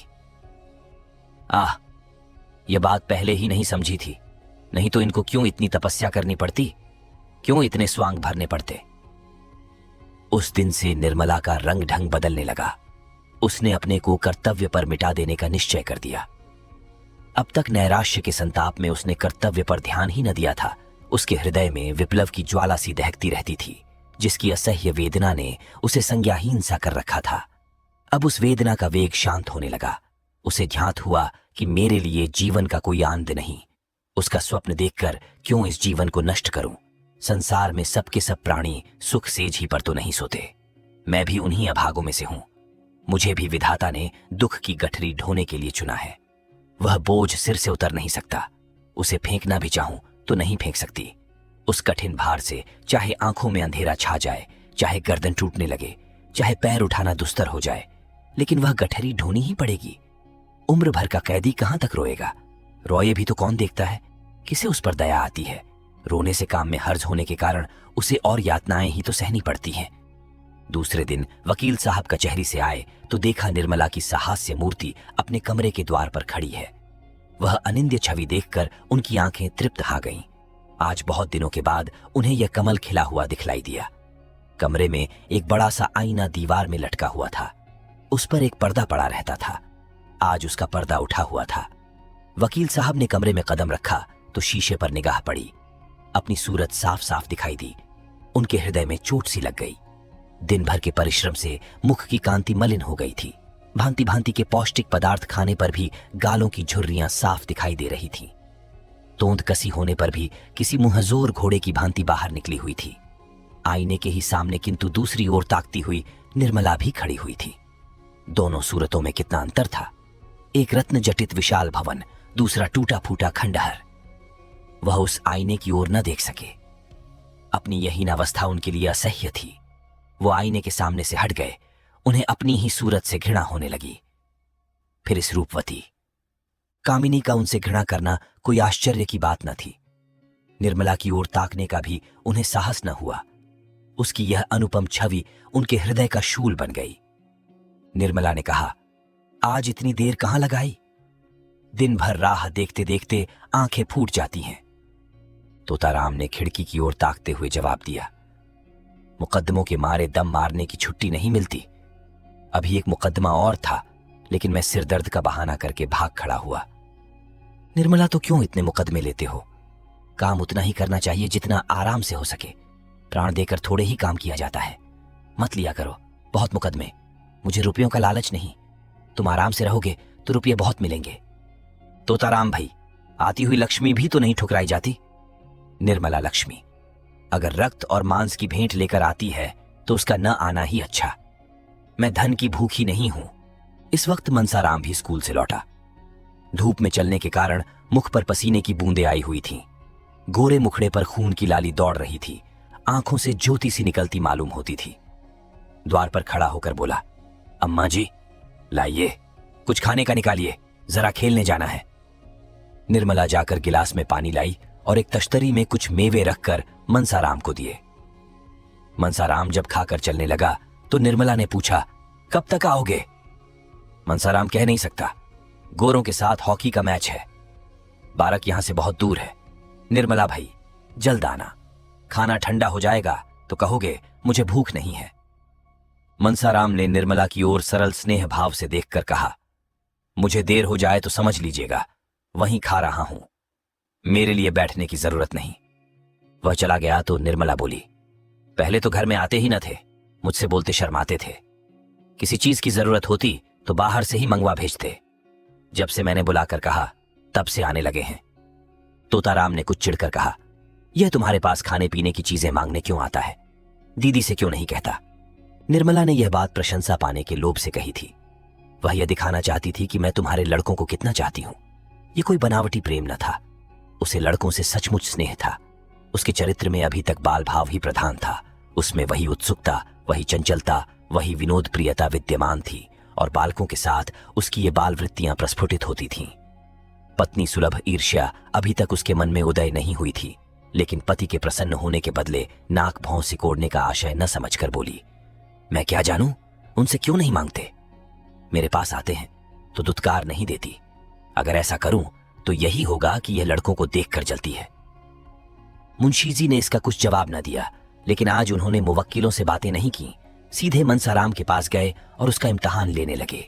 [SPEAKER 1] यह बात पहले ही नहीं समझी थी, नहीं तो इनको क्यों इतनी तपस्या करनी पड़ती, क्यों इतने स्वांग भरने पड़ते। उस दिन से निर्मला का रंग ढंग बदलने लगा। उसने अपने को कर्तव्य पर मिटा देने का निश्चय कर दिया। अब तक नैराश्य के संताप में उसने कर्तव्य पर ध्यान ही न दिया था। उसके हृदय में विप्लव की ज्वाला सी दहकती रहती थी, जिसकी असह्य वेदना ने उसे संज्ञाहीन सा कर रखा था। अब उस वेदना का वेग शांत होने लगा। उसे ध्यात हुआ कि मेरे लिए जीवन का कोई आनंद नहीं। उसका स्वप्न देखकर क्यों इस जीवन को नष्ट करूं? संसार में सबके सब प्राणी सुख सेज ही पर तो नहीं सोते। मैं भी उन्हीं अभागों में से हूं। मुझे भी विधाता ने दुख की गठरी ढोने के लिए चुना है। वह बोझ सिर से उतर नहीं सकता। उसे फेंकना भी चाहूं तो नहीं फेंक सकती। उस कठिन भार से चाहे आंखों में अंधेरा छा जाए, चाहे गर्दन टूटने लगे, चाहे पैर उठाना दुस्तर हो जाए, लेकिन वह गठरी ढोनी ही पड़ेगी। उम्र भर का कैदी कहां तक रोएगा? रोए भी तो कौन देखता है? किसे उस पर दया आती है? रोने से काम में हर्ज होने के कारण उसे और यातनाएं ही तो सहनी पड़ती हैं। दूसरे दिन वकील साहब कचहरी से आए तो देखा निर्मला की साहस्य मूर्ति अपने कमरे के द्वार पर खड़ी है। वह अनिंद्य छवि देखकर उनकी आंखें तृप्त हा गईं। आज बहुत दिनों के बाद उन्हें यह कमल खिला हुआ दिखलाई दिया। कमरे में एक बड़ा सा आईना दीवार में लटका हुआ था। उस पर एक पर्दा पड़ा रहता था। आज उसका पर्दा उठा हुआ था। वकील साहब ने कमरे में कदम रखा तो शीशे पर निगाह पड़ी। अपनी सूरत साफ साफ दिखाई दी। उनके हृदय में चोट सी लग गई। दिन भर के परिश्रम से मुख की कांति मलिन हो गई थी। भांति भांति के पौष्टिक पदार्थ खाने पर भी गालों की झुर्रियां साफ दिखाई दे रही थीं। तोंद कसी होने पर भी किसी मुंहजोर घोड़े की भांति बाहर निकली हुई थी। आईने के ही सामने किंतु दूसरी ओर ताकती हुई निर्मला भी खड़ी हुई थी। दोनों सूरतों में कितना अंतर था। एक रत्न जटित विशाल भवन, दूसरा टूटा फूटा खंडहर। वह उस आईने की ओर न देख सके। अपनी यही अवस्था उनके लिए असह्य थी। वो आईने के सामने से हट गए। उन्हें अपनी ही सूरत से घृणा होने लगी। फिर इस रूपवती कामिनी का उनसे घृणा करना कोई आश्चर्य की बात न थी। निर्मला की ओर ताकने का भी उन्हें साहस न हुआ। उसकी यह अनुपम छवि उनके हृदय का शूल बन गई। निर्मला ने कहा, आज इतनी देर कहां लगाई? दिन भर राह देखते देखते आंखें फूट जाती हैं। तोताराम ने खिड़की की ओर ताकते हुए जवाब दिया, मुकद्दमों के मारे दम मारने की छुट्टी नहीं मिलती। अभी एक मुकद्दमा और था, लेकिन मैं सिरदर्द का बहाना करके भाग खड़ा हुआ। निर्मला, तो क्यों इतने मुकद्दमे लेते हो? काम उतना ही करना चाहिए जितना आराम से हो सके। प्राण देकर थोड़े ही काम किया जाता है। मत लिया करो बहुत मुकद्दमे। मुझे रुपयों का लालच नहीं। तुम आराम से रहोगे तो रुपये बहुत मिलेंगे। तोताराम भाई, आती हुई लक्ष्मी भी तो नहीं ठुकराई जाती। निर्मला लक्ष्मी अगर रक्त और मांस की भेंट लेकर आती है तो उसका न आना ही अच्छा। मैं धन की भूखी नहीं हूं। इस वक्त मनसाराम भी स्कूल से लौटा। धूप में चलने के कारण मुख पर पसीने की बूंदें आई हुई थीं। गोरे मुखड़े पर खून की लाली दौड़ रही थी। आंखों से ज्योति सी निकलती मालूम होती थी। द्वार पर खड़ा होकर बोला, अम्मा जी लाइए, कुछ खाने का निकालिए, जरा खेलने जाना है। निर्मला जाकर गिलास में पानी लाई और एक तश्तरी में कुछ मेवे रखकर मनसाराम को दिए। मनसाराम जब खाकर चलने लगा तो निर्मला ने पूछा, कब तक आओगे? मनसाराम कह नहीं सकता। गोरों के साथ हॉकी का मैच है। बारक यहां से बहुत दूर है। निर्मला भाई जल्द आना। खाना ठंडा हो जाएगा तो कहोगे मुझे भूख नहीं है। मनसाराम ने निर्मला की ओर सरल स्नेह भाव से देखकर कहा, मुझे देर हो जाए तो समझ लीजिएगा, वहीं खा रहा हूं। मेरे लिए बैठने की जरूरत नहीं। वह चला गया तो निर्मला बोली, पहले तो घर में आते ही न थे। मुझसे बोलते शर्माते थे। किसी चीज की जरूरत होती तो बाहर से ही मंगवा भेजते। जब से मैंने बुलाकर कहा तब से आने लगे हैं। तोताराम ने कुछ चिढ़कर कहा, यह तुम्हारे पास खाने पीने की चीजें मांगने क्यों आता है? दीदी से क्यों नहीं कहता? निर्मला ने यह बात प्रशंसा पाने के लोभ से कही थी। वह यह दिखाना चाहती थी कि मैं तुम्हारे लड़कों को कितना चाहती हूं। ये कोई बनावटी प्रेम न था, उसे लड़कों से सचमुच स्नेह था। उसके चरित्र में अभी तक बाल भाव ही प्रधान था। उसमें वही उत्सुकता, वही चंचलता, वही विनोद प्रियता विद्यमान थी और बालकों के साथ उसकी ये बाल वृत्तियां प्रस्फुटित होती थीं। पत्नी सुलभ ईर्ष्या अभी तक उसके मन में उदय नहीं हुई थी, लेकिन पति के प्रसन्न होने के बदले नाक भौं सिकोड़ने का आशय न समझकर बोली, मैं क्या जानूं, उनसे क्यों नहीं मांगते? मेरे पास आते हैं तो दुत्कार नहीं देती। अगर ऐसा करूं तो यही होगा कि यह लड़कों को देखकर जलती है। मुंशी जी ने इसका कुछ जवाब न दिया, लेकिन आज उन्होंने मुवक्किलों से बातें नहीं की। सीधे मनसाराम के पास गए और उसका इम्तिहान लेने लगे।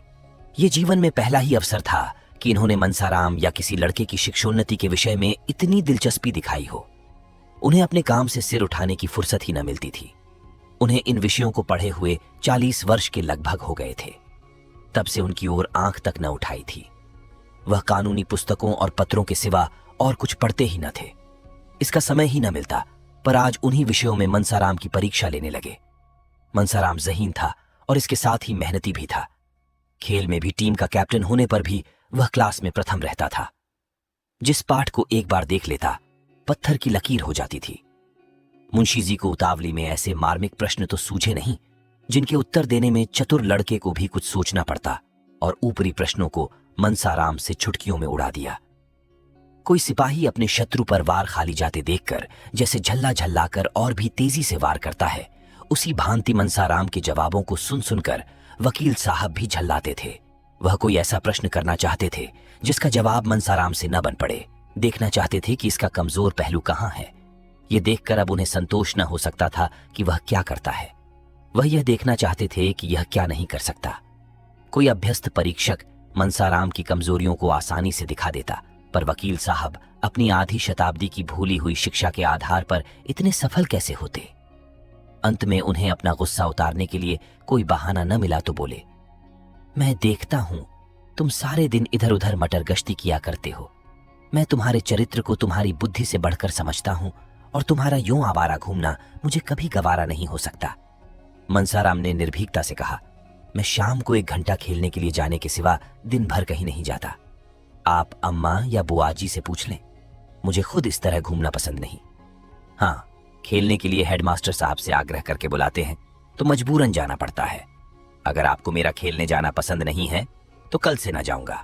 [SPEAKER 1] ये जीवन में पहला ही अवसर था कि इन्होंने मनसाराम या किसी लड़के की शिक्षोन्नति के विषय में इतनी दिलचस्पी दिखाई हो। उन्हें अपने काम से सिर उठाने की फुर्सत ही न मिलती थी। उन्हें इन विषयों को पढ़े हुए 40 वर्ष के लगभग हो गए थे। तब से उनकी ओर आंख तक न उठाई थी। वह कानूनी पुस्तकों और पत्रों के सिवा और कुछ पढ़ते ही न थे। इसका समय ही न मिलता, पर आज उन्हीं विषयों में मनसाराम की परीक्षा लेने लगे। मनसाराम ज़हीन था और इसके साथ ही मेहनती भी था। खेल में भी टीम का कैप्टन होने पर भी वह क्लास में प्रथम रहता था। जिस पाठ को एक बार देख लेता, पत्थर की लकीर हो जाती थी। मुंशी जी को उतावली में ऐसे मार्मिक प्रश्न तो सूझे नहीं, जिनके उत्तर देने में चतुर लड़के को भी कुछ सोचना पड़ता, और ऊपरी प्रश्नों को मनसाराम से चुटकियों में उड़ा दिया। कोई सिपाही अपने शत्रु पर वार खाली जाते देखकर जैसे झल्ला झल्लाकर और भी तेजी से वार करता है, उसी भांति मनसाराम के जवाबों को सुन सुनकर वकील साहब भी झल्लाते थे। वह कोई ऐसा प्रश्न करना चाहते थे जिसका जवाब मनसाराम से न बन पड़े। देखना चाहते थे कि इसका कमजोर पहलू कहां है। यह देखकर अब उन्हें संतोष न हो सकता था कि वह क्या करता है। वह यह देखना चाहते थे कि यह क्या नहीं कर सकता। कोई अभ्यस्त परीक्षक मनसाराम की कमजोरियों को आसानी से दिखा देता, पर वकील साहब अपनी आधी शताब्दी की भूली हुई शिक्षा के आधार पर इतने सफल कैसे होते? अंत में उन्हें अपना गुस्सा उतारने के लिए कोई बहाना न मिला तो बोले, मैं देखता हूं तुम सारे दिन इधर उधर मटर गश्ती किया करते हो। मैं तुम्हारे चरित्र को तुम्हारी बुद्धि से बढ़कर समझता हूं, और तुम्हारा यूं आवारा घूमना मुझे कभी गवारा नहीं हो सकता। मनसाराम ने निर्भीकता से कहा, मैं शाम को 1 घंटा खेलने के लिए जाने के सिवा दिन भर कहीं नहीं जाता। आप अम्मा या बुआ जी से पूछ लें, मुझे खुद इस तरह घूमना पसंद नहीं। हाँ, खेलने के लिए हेडमास्टर साहब से आग्रह करके बुलाते हैं तो मजबूरन जाना पड़ता है। अगर आपको मेरा खेलने जाना पसंद नहीं है तो कल से ना जाऊंगा।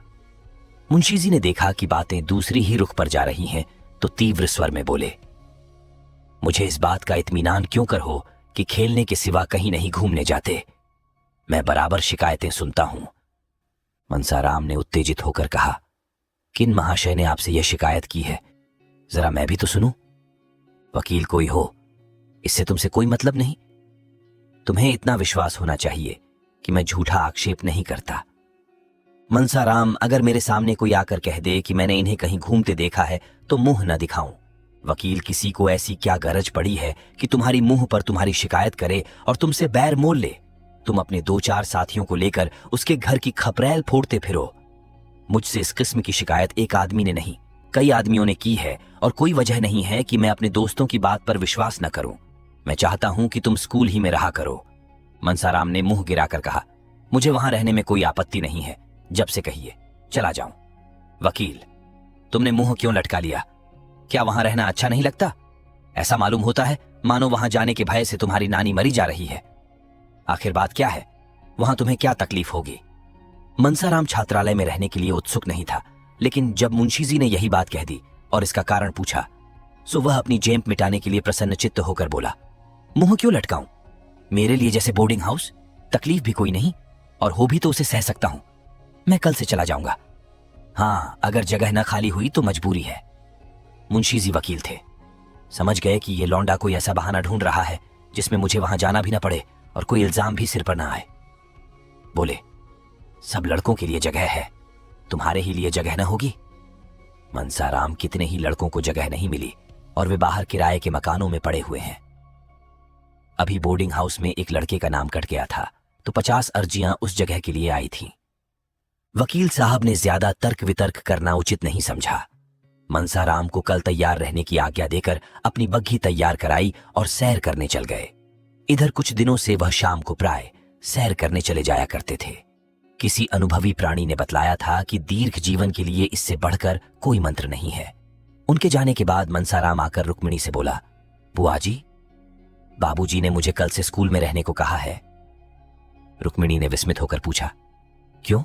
[SPEAKER 1] मुंशी जी ने देखा कि बातें दूसरी ही रुख पर जा रही हैं, तो तीव्र स्वर में बोले, मुझे इस बात का इत्मीनान क्यों कर हो कि खेलने के सिवा कहीं नहीं घूमने जाते? मैं बराबर शिकायतें सुनता हूं। मनसाराम ने उत्तेजित होकर कहा, किन महाशय ने आपसे यह शिकायत की है? जरा मैं भी तो सुनूं। वकील कोई हो, इससे तुमसे कोई मतलब नहीं। तुम्हें इतना विश्वास होना चाहिए कि मैं झूठा आक्षेप नहीं करता। मनसाराम, अगर मेरे सामने कोई आकर कह दे कि मैंने इन्हें कहीं घूमते देखा है तो मुंह न दिखाऊं। वकील, किसी को ऐसी क्या गरज पड़ी है कि तुम्हारी मुंह पर तुम्हारी शिकायत करे और तुमसे बैर मोल ले? तुम अपने 2-4 साथियों को लेकर उसके घर की खपरैल फोड़ते फिरो। मुझसे इस किस्म की शिकायत एक आदमी ने नहीं, कई आदमियों ने की है, और कोई वजह नहीं है कि मैं अपने दोस्तों की बात पर विश्वास न करूं। मैं चाहता हूं कि तुम स्कूल ही में रहा करो। मनसाराम ने मुंह गिराकर कहा, मुझे वहां रहने में कोई आपत्ति नहीं है, जब से कहिए चला जाऊं। वकील, तुमने मुंह क्यों लटका लिया? क्या वहां रहना अच्छा नहीं लगता? ऐसा मालूम होता है मानो वहां जाने के भय से तुम्हारी नानी मरी जा रही है। आखिर बात क्या है? वहां तुम्हें क्या तकलीफ होगी? मनसाराम छात्रालय में रहने के लिए उत्सुक नहीं था, लेकिन जब मुंशी जी ने यही बात कह दी और इसका कारण पूछा, सो वह अपनी जेंप मिटाने के लिए प्रसन्नचित्त होकर बोला, मुंह क्यों लटकाऊं? मेरे लिए जैसे बोर्डिंग हाउस, तकलीफ भी कोई नहीं, और हो भी तो उसे सह सकता हूं। मैं कल से चला जाऊंगा। हाँ, अगर जगह न खाली हुई तो मजबूरी है। मुंशी जी वकील थे, समझ गए कि ये लौंडा कोई ऐसा बहाना ढूंढ रहा है जिसमें मुझे वहां जाना भी ना पड़े और कोई इल्जाम भी सिर पर ना आए। बोले, सब लड़कों के लिए जगह है, तुम्हारे ही लिए जगह न होगी? मनसाराम, कितने ही लड़कों को जगह नहीं मिली और वे बाहर किराए के मकानों में पड़े हुए हैं। अभी बोर्डिंग हाउस में एक लड़के का नाम कट गया था तो 50 अर्जियां उस जगह के लिए आई थीं। वकील साहब ने ज्यादा तर्क वितर्क करना उचित नहीं समझा। मनसाराम को कल तैयार रहने की आज्ञा देकर अपनी बग्घी तैयार कराई और सैर करने चल गए। इधर कुछ दिनों से वह शाम को प्राय सैर करने चले जाया करते थे। किसी अनुभवी प्राणी ने बतलाया था कि दीर्घ जीवन के लिए इससे बढ़कर कोई मंत्र नहीं है। उनके जाने के बाद मनसाराम आकर रुक्मिणी से बोला, बुआ जी, बाबूजी ने मुझे कल से स्कूल में रहने को कहा है। रुक्मिणी ने विस्मित होकर पूछा, क्यों?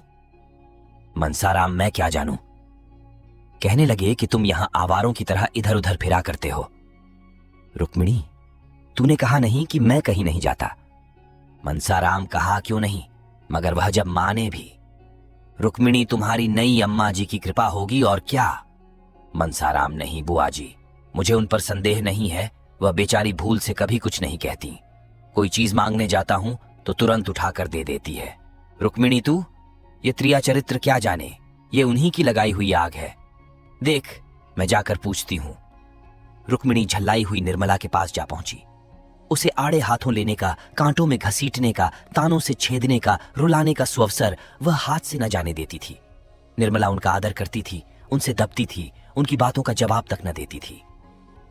[SPEAKER 1] मनसाराम, मैं क्या जानूं। कहने लगे कि तुम यहां आवारों की तरह इधर उधर फिरा करते हो। रुक्मिणी, तूने कहा नहीं कि मैं कहीं नहीं जाता। मनसाराम, कहा क्यों नहीं, मगर वह जब माने भी। रुक्मिणी, तुम्हारी नई अम्मा जी की कृपा होगी और क्या। मनसाराम, नहीं बुआ जी, मुझे उन पर संदेह नहीं है। वह बेचारी भूल से कभी कुछ नहीं कहती। कोई चीज मांगने जाता हूं तो तुरंत उठाकर दे देती है। रुक्मिणी, तू ये त्रिया चरित्र क्या जाने, ये उन्हीं की लगाई हुई आग है। देख, मैं जाकर पूछती हूं। रुक्मिणी झल्लाई हुई निर्मला के पास जा पहुंची। उसे आड़े हाथों लेने का, कांटों में घसीटने का, तानों से छेदने का, रुलाने का सुअवसर वह हाथ से न जाने देती थी। निर्मला उनका आदर करती थी, उनसे दबती थी, उनकी बातों का जवाब तक न देती थी।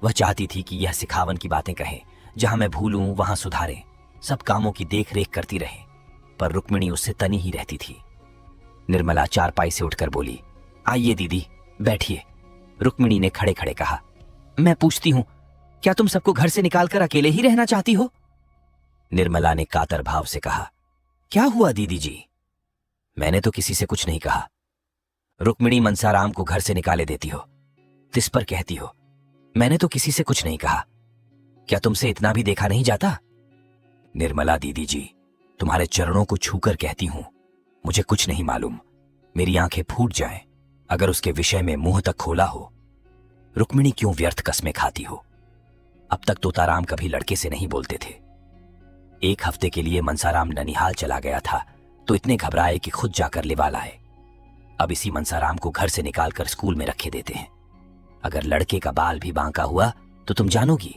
[SPEAKER 1] वह चाहती थी कि यह सिखावन की बातें कहे, जहां मैं भूलूं वहां सुधारे, सब कामों की देख रेख करती रहे, पर रुक्मिणी उससे तनी ही रहती थी। निर्मला चारपाई से उठकर बोली, आइए दीदी, बैठिए। रुक्मिणी ने खड़े खड़े कहा, मैं पूछती हूं, क्या तुम सबको घर से निकालकर अकेले ही रहना चाहती हो? निर्मला ने कातर भाव से कहा, क्या हुआ दीदी जी? मैंने तो किसी से कुछ नहीं कहा। रुक्मिणी, मनसाराम को घर से निकाले देती हो, तिस पर कहती हो मैंने तो किसी से कुछ नहीं कहा। क्या तुमसे इतना भी देखा नहीं जाता? निर्मला दीदी जी, तुम्हारे चरणों को छूकर कहती हूं, मुझे कुछ नहीं मालूम। मेरी आंखें फूट जाएं अगर उसके विषय में मुंह तक खोला हो। रुक्मिणी, क्यों व्यर्थ कस्में खाती हो? अब तक तोताराम कभी लड़के से नहीं बोलते थे। एक हफ्ते के लिए मनसाराम ननिहाल चला गया था तो इतने घबराए कि खुद जाकर लिवा लाए। अब इसी मनसाराम को घर से निकालकर स्कूल में रखे देते हैं। अगर लड़के का बाल भी बांका हुआ तो तुम जानोगी।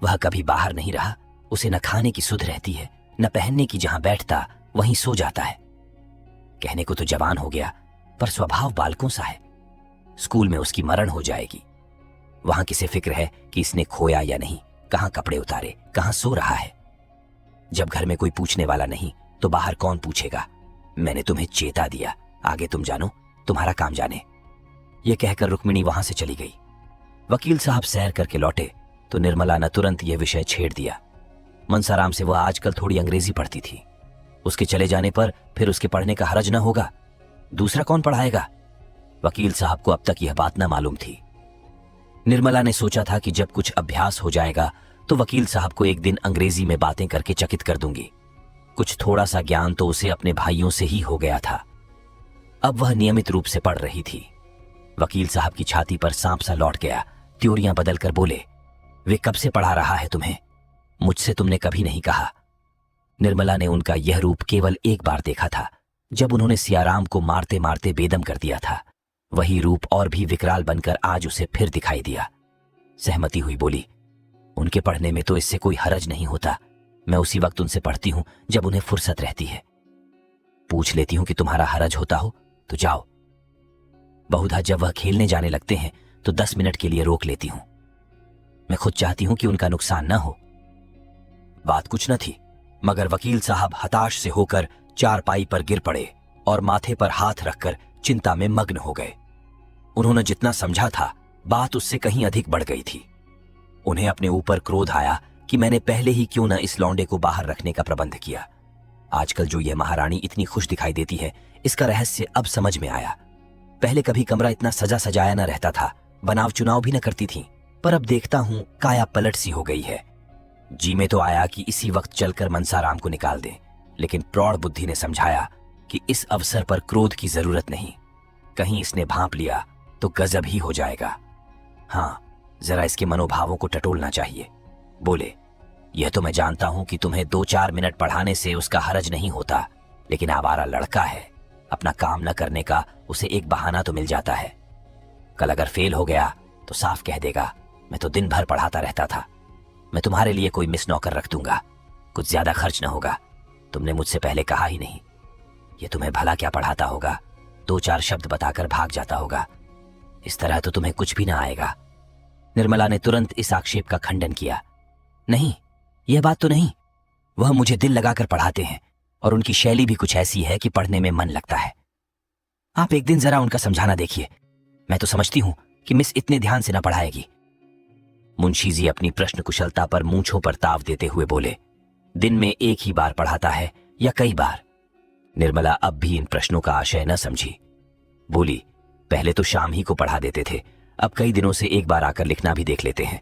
[SPEAKER 1] वह कभी बाहर नहीं रहा, उसे न खाने की सुध रहती है, न पहनने की। जहां बैठता वहीं सो जाता है। कहने को तो जवान हो गया, पर स्वभाव बालकों सा है। स्कूल में उसकी मरण हो जाएगी। वहां किसे फिक्र है कि इसने खोया या नहीं, कहां कपड़े उतारे, कहां सो रहा है। जब घर में कोई पूछने वाला नहीं तो बाहर कौन पूछेगा? मैंने तुम्हें चेता दिया, आगे तुम जानो, तुम्हारा काम जाने। यह कहकर रुक्मिणी वहां से चली गई। वकील साहब सैर करके लौटे तो निर्मला ने तुरंत यह विषय छेड़ दिया। मनसाराम से वह आजकल थोड़ी अंग्रेजी पढ़ती थी। उसके चले जाने पर फिर उसके पढ़ने का हरज न होगा, दूसरा कौन पढ़ाएगा? वकील साहब को अब तक यह बात न मालूम थी। निर्मला ने सोचा था कि जब कुछ अभ्यास हो जाएगा तो वकील साहब को एक दिन अंग्रेजी में बातें करके चकित कर दूंगी। कुछ थोड़ा सा ज्ञान तो उसे अपने भाइयों से ही हो गया था। अब वह नियमित रूप से पढ़ रही थी। वकील साहब की छाती पर सांप सा लौट गया। त्योरियां बदलकर बोले, वे कब से पढ़ा रहा है तुम्हें? मुझसे तुमने कभी नहीं कहा। निर्मला ने उनका यह रूप केवल एक बार देखा था, जब उन्होंने सियाराम को मारते मारते बेदम कर दिया था। वही रूप और भी विकराल बनकर आज उसे फिर दिखाई दिया। सहमति हुई, बोली, उनके पढ़ने में तो इससे कोई हरज नहीं होता। मैं उसी वक्त उनसे पढ़ती हूं जब उन्हें फुर्सत रहती है। पूछ लेती हूं कि तुम्हारा हरज होता हो तो जाओ। बहुधा जब वह खेलने जाने लगते हैं तो 10 मिनट के लिए रोक लेती हूं। मैं खुद चाहती हूं कि उनका नुकसान न हो। बात कुछ न थी, मगर वकील साहब हताश से होकर चारपाई पर गिर पड़े और माथे पर हाथ रखकर चिंता में मग्न हो गए। उन्होंने जितना समझा था, बात उससे कहीं अधिक बढ़ गई थी। उन्हें अपने ऊपर क्रोध आया कि मैंने पहले ही क्यों न इस लौंडे को बाहर रखने का प्रबंध किया। आजकल जो यह महारानी इतनी खुश दिखाई देती है, इसका रहस्य अब समझ में आया। पहले कभी कमरा इतना सजा सजाया न रहता था, बनाव चुनाव भी न करती थी, पर अब देखता हूं काया पलट सी हो गई है। जी में तो आया कि इसी वक्त चलकर मनसाराम को निकाल दें, लेकिन प्रौढ़ बुद्धि ने समझाया कि इस अवसर पर क्रोध की जरूरत नहीं। कहीं इसने भांप लिया तो गजब ही हो जाएगा। हाँ, जरा इसके मनोभावों को टटोलना चाहिए। बोले, यह तो मैं जानता हूं कि तुम्हें 2-4 मिनट पढ़ाने से उसका हरज नहीं होता, लेकिन आवारा लड़का है, अपना काम न करने का उसे एक बहाना तो मिल जाता है। कल अगर फेल हो गया तो साफ कह देगा, मैं तो दिन भर पढ़ाता रहता था। मैं तुम्हारे लिए कोई मिस नौकर रख दूंगा, कुछ ज्यादा खर्च न होगा। तुमने मुझसे पहले कहा ही नहीं। ये तुम्हें भला क्या पढ़ाता होगा, 2-4 शब्द बताकर भाग जाता होगा। इस तरह तो तुम्हें कुछ भी ना आएगा। निर्मला ने तुरंत इस आक्षेप का खंडन किया। नहीं, यह बात तो नहीं। वह मुझे दिल लगाकर पढ़ाते हैं और उनकी शैली भी कुछ ऐसी है कि पढ़ने में मन लगता है। आप एक दिन जरा उनका समझाना देखिए। मैं तो समझती हूं कि मिस इतने ध्यान से न पढ़ाएगी। मुंशी जी अपनी प्रश्न कुशलता पर मूंछों पर ताव देते हुए बोले, दिन में एक ही बार पढ़ाता है या कई बार? निर्मला अब भी इन प्रश्नों का आशय न समझी। बोली, पहले तो शाम ही को पढ़ा देते थे, अब कई दिनों से एक बार आकर लिखना भी देख लेते हैं।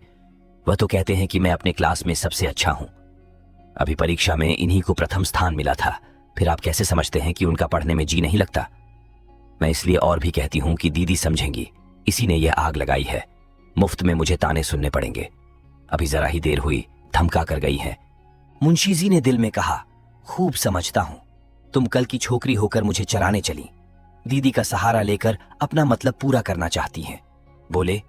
[SPEAKER 1] वह तो कहते हैं कि मैं अपने क्लास में सबसे अच्छा हूं। अभी परीक्षा में इन्हीं को प्रथम स्थान मिला था, फिर आप कैसे समझते हैं कि उनका पढ़ने में जी नहीं लगता? मैं इसलिए और भी कहती हूं कि दीदी समझेंगी, इसी ने यह आग लगाई है। मुफ्त में मुझे ताने सुनने पड़ेंगे। अभी जरा ही देर हुई, धमका कर गई है। मुंशी जी ने दिल में कहा, खूब समझता हूं, तुम कल की छोकरी होकर मुझे चराने चली, दीदी का सहारा लेकर अपना मतलब पूरा करना चाहती हैं। बोले,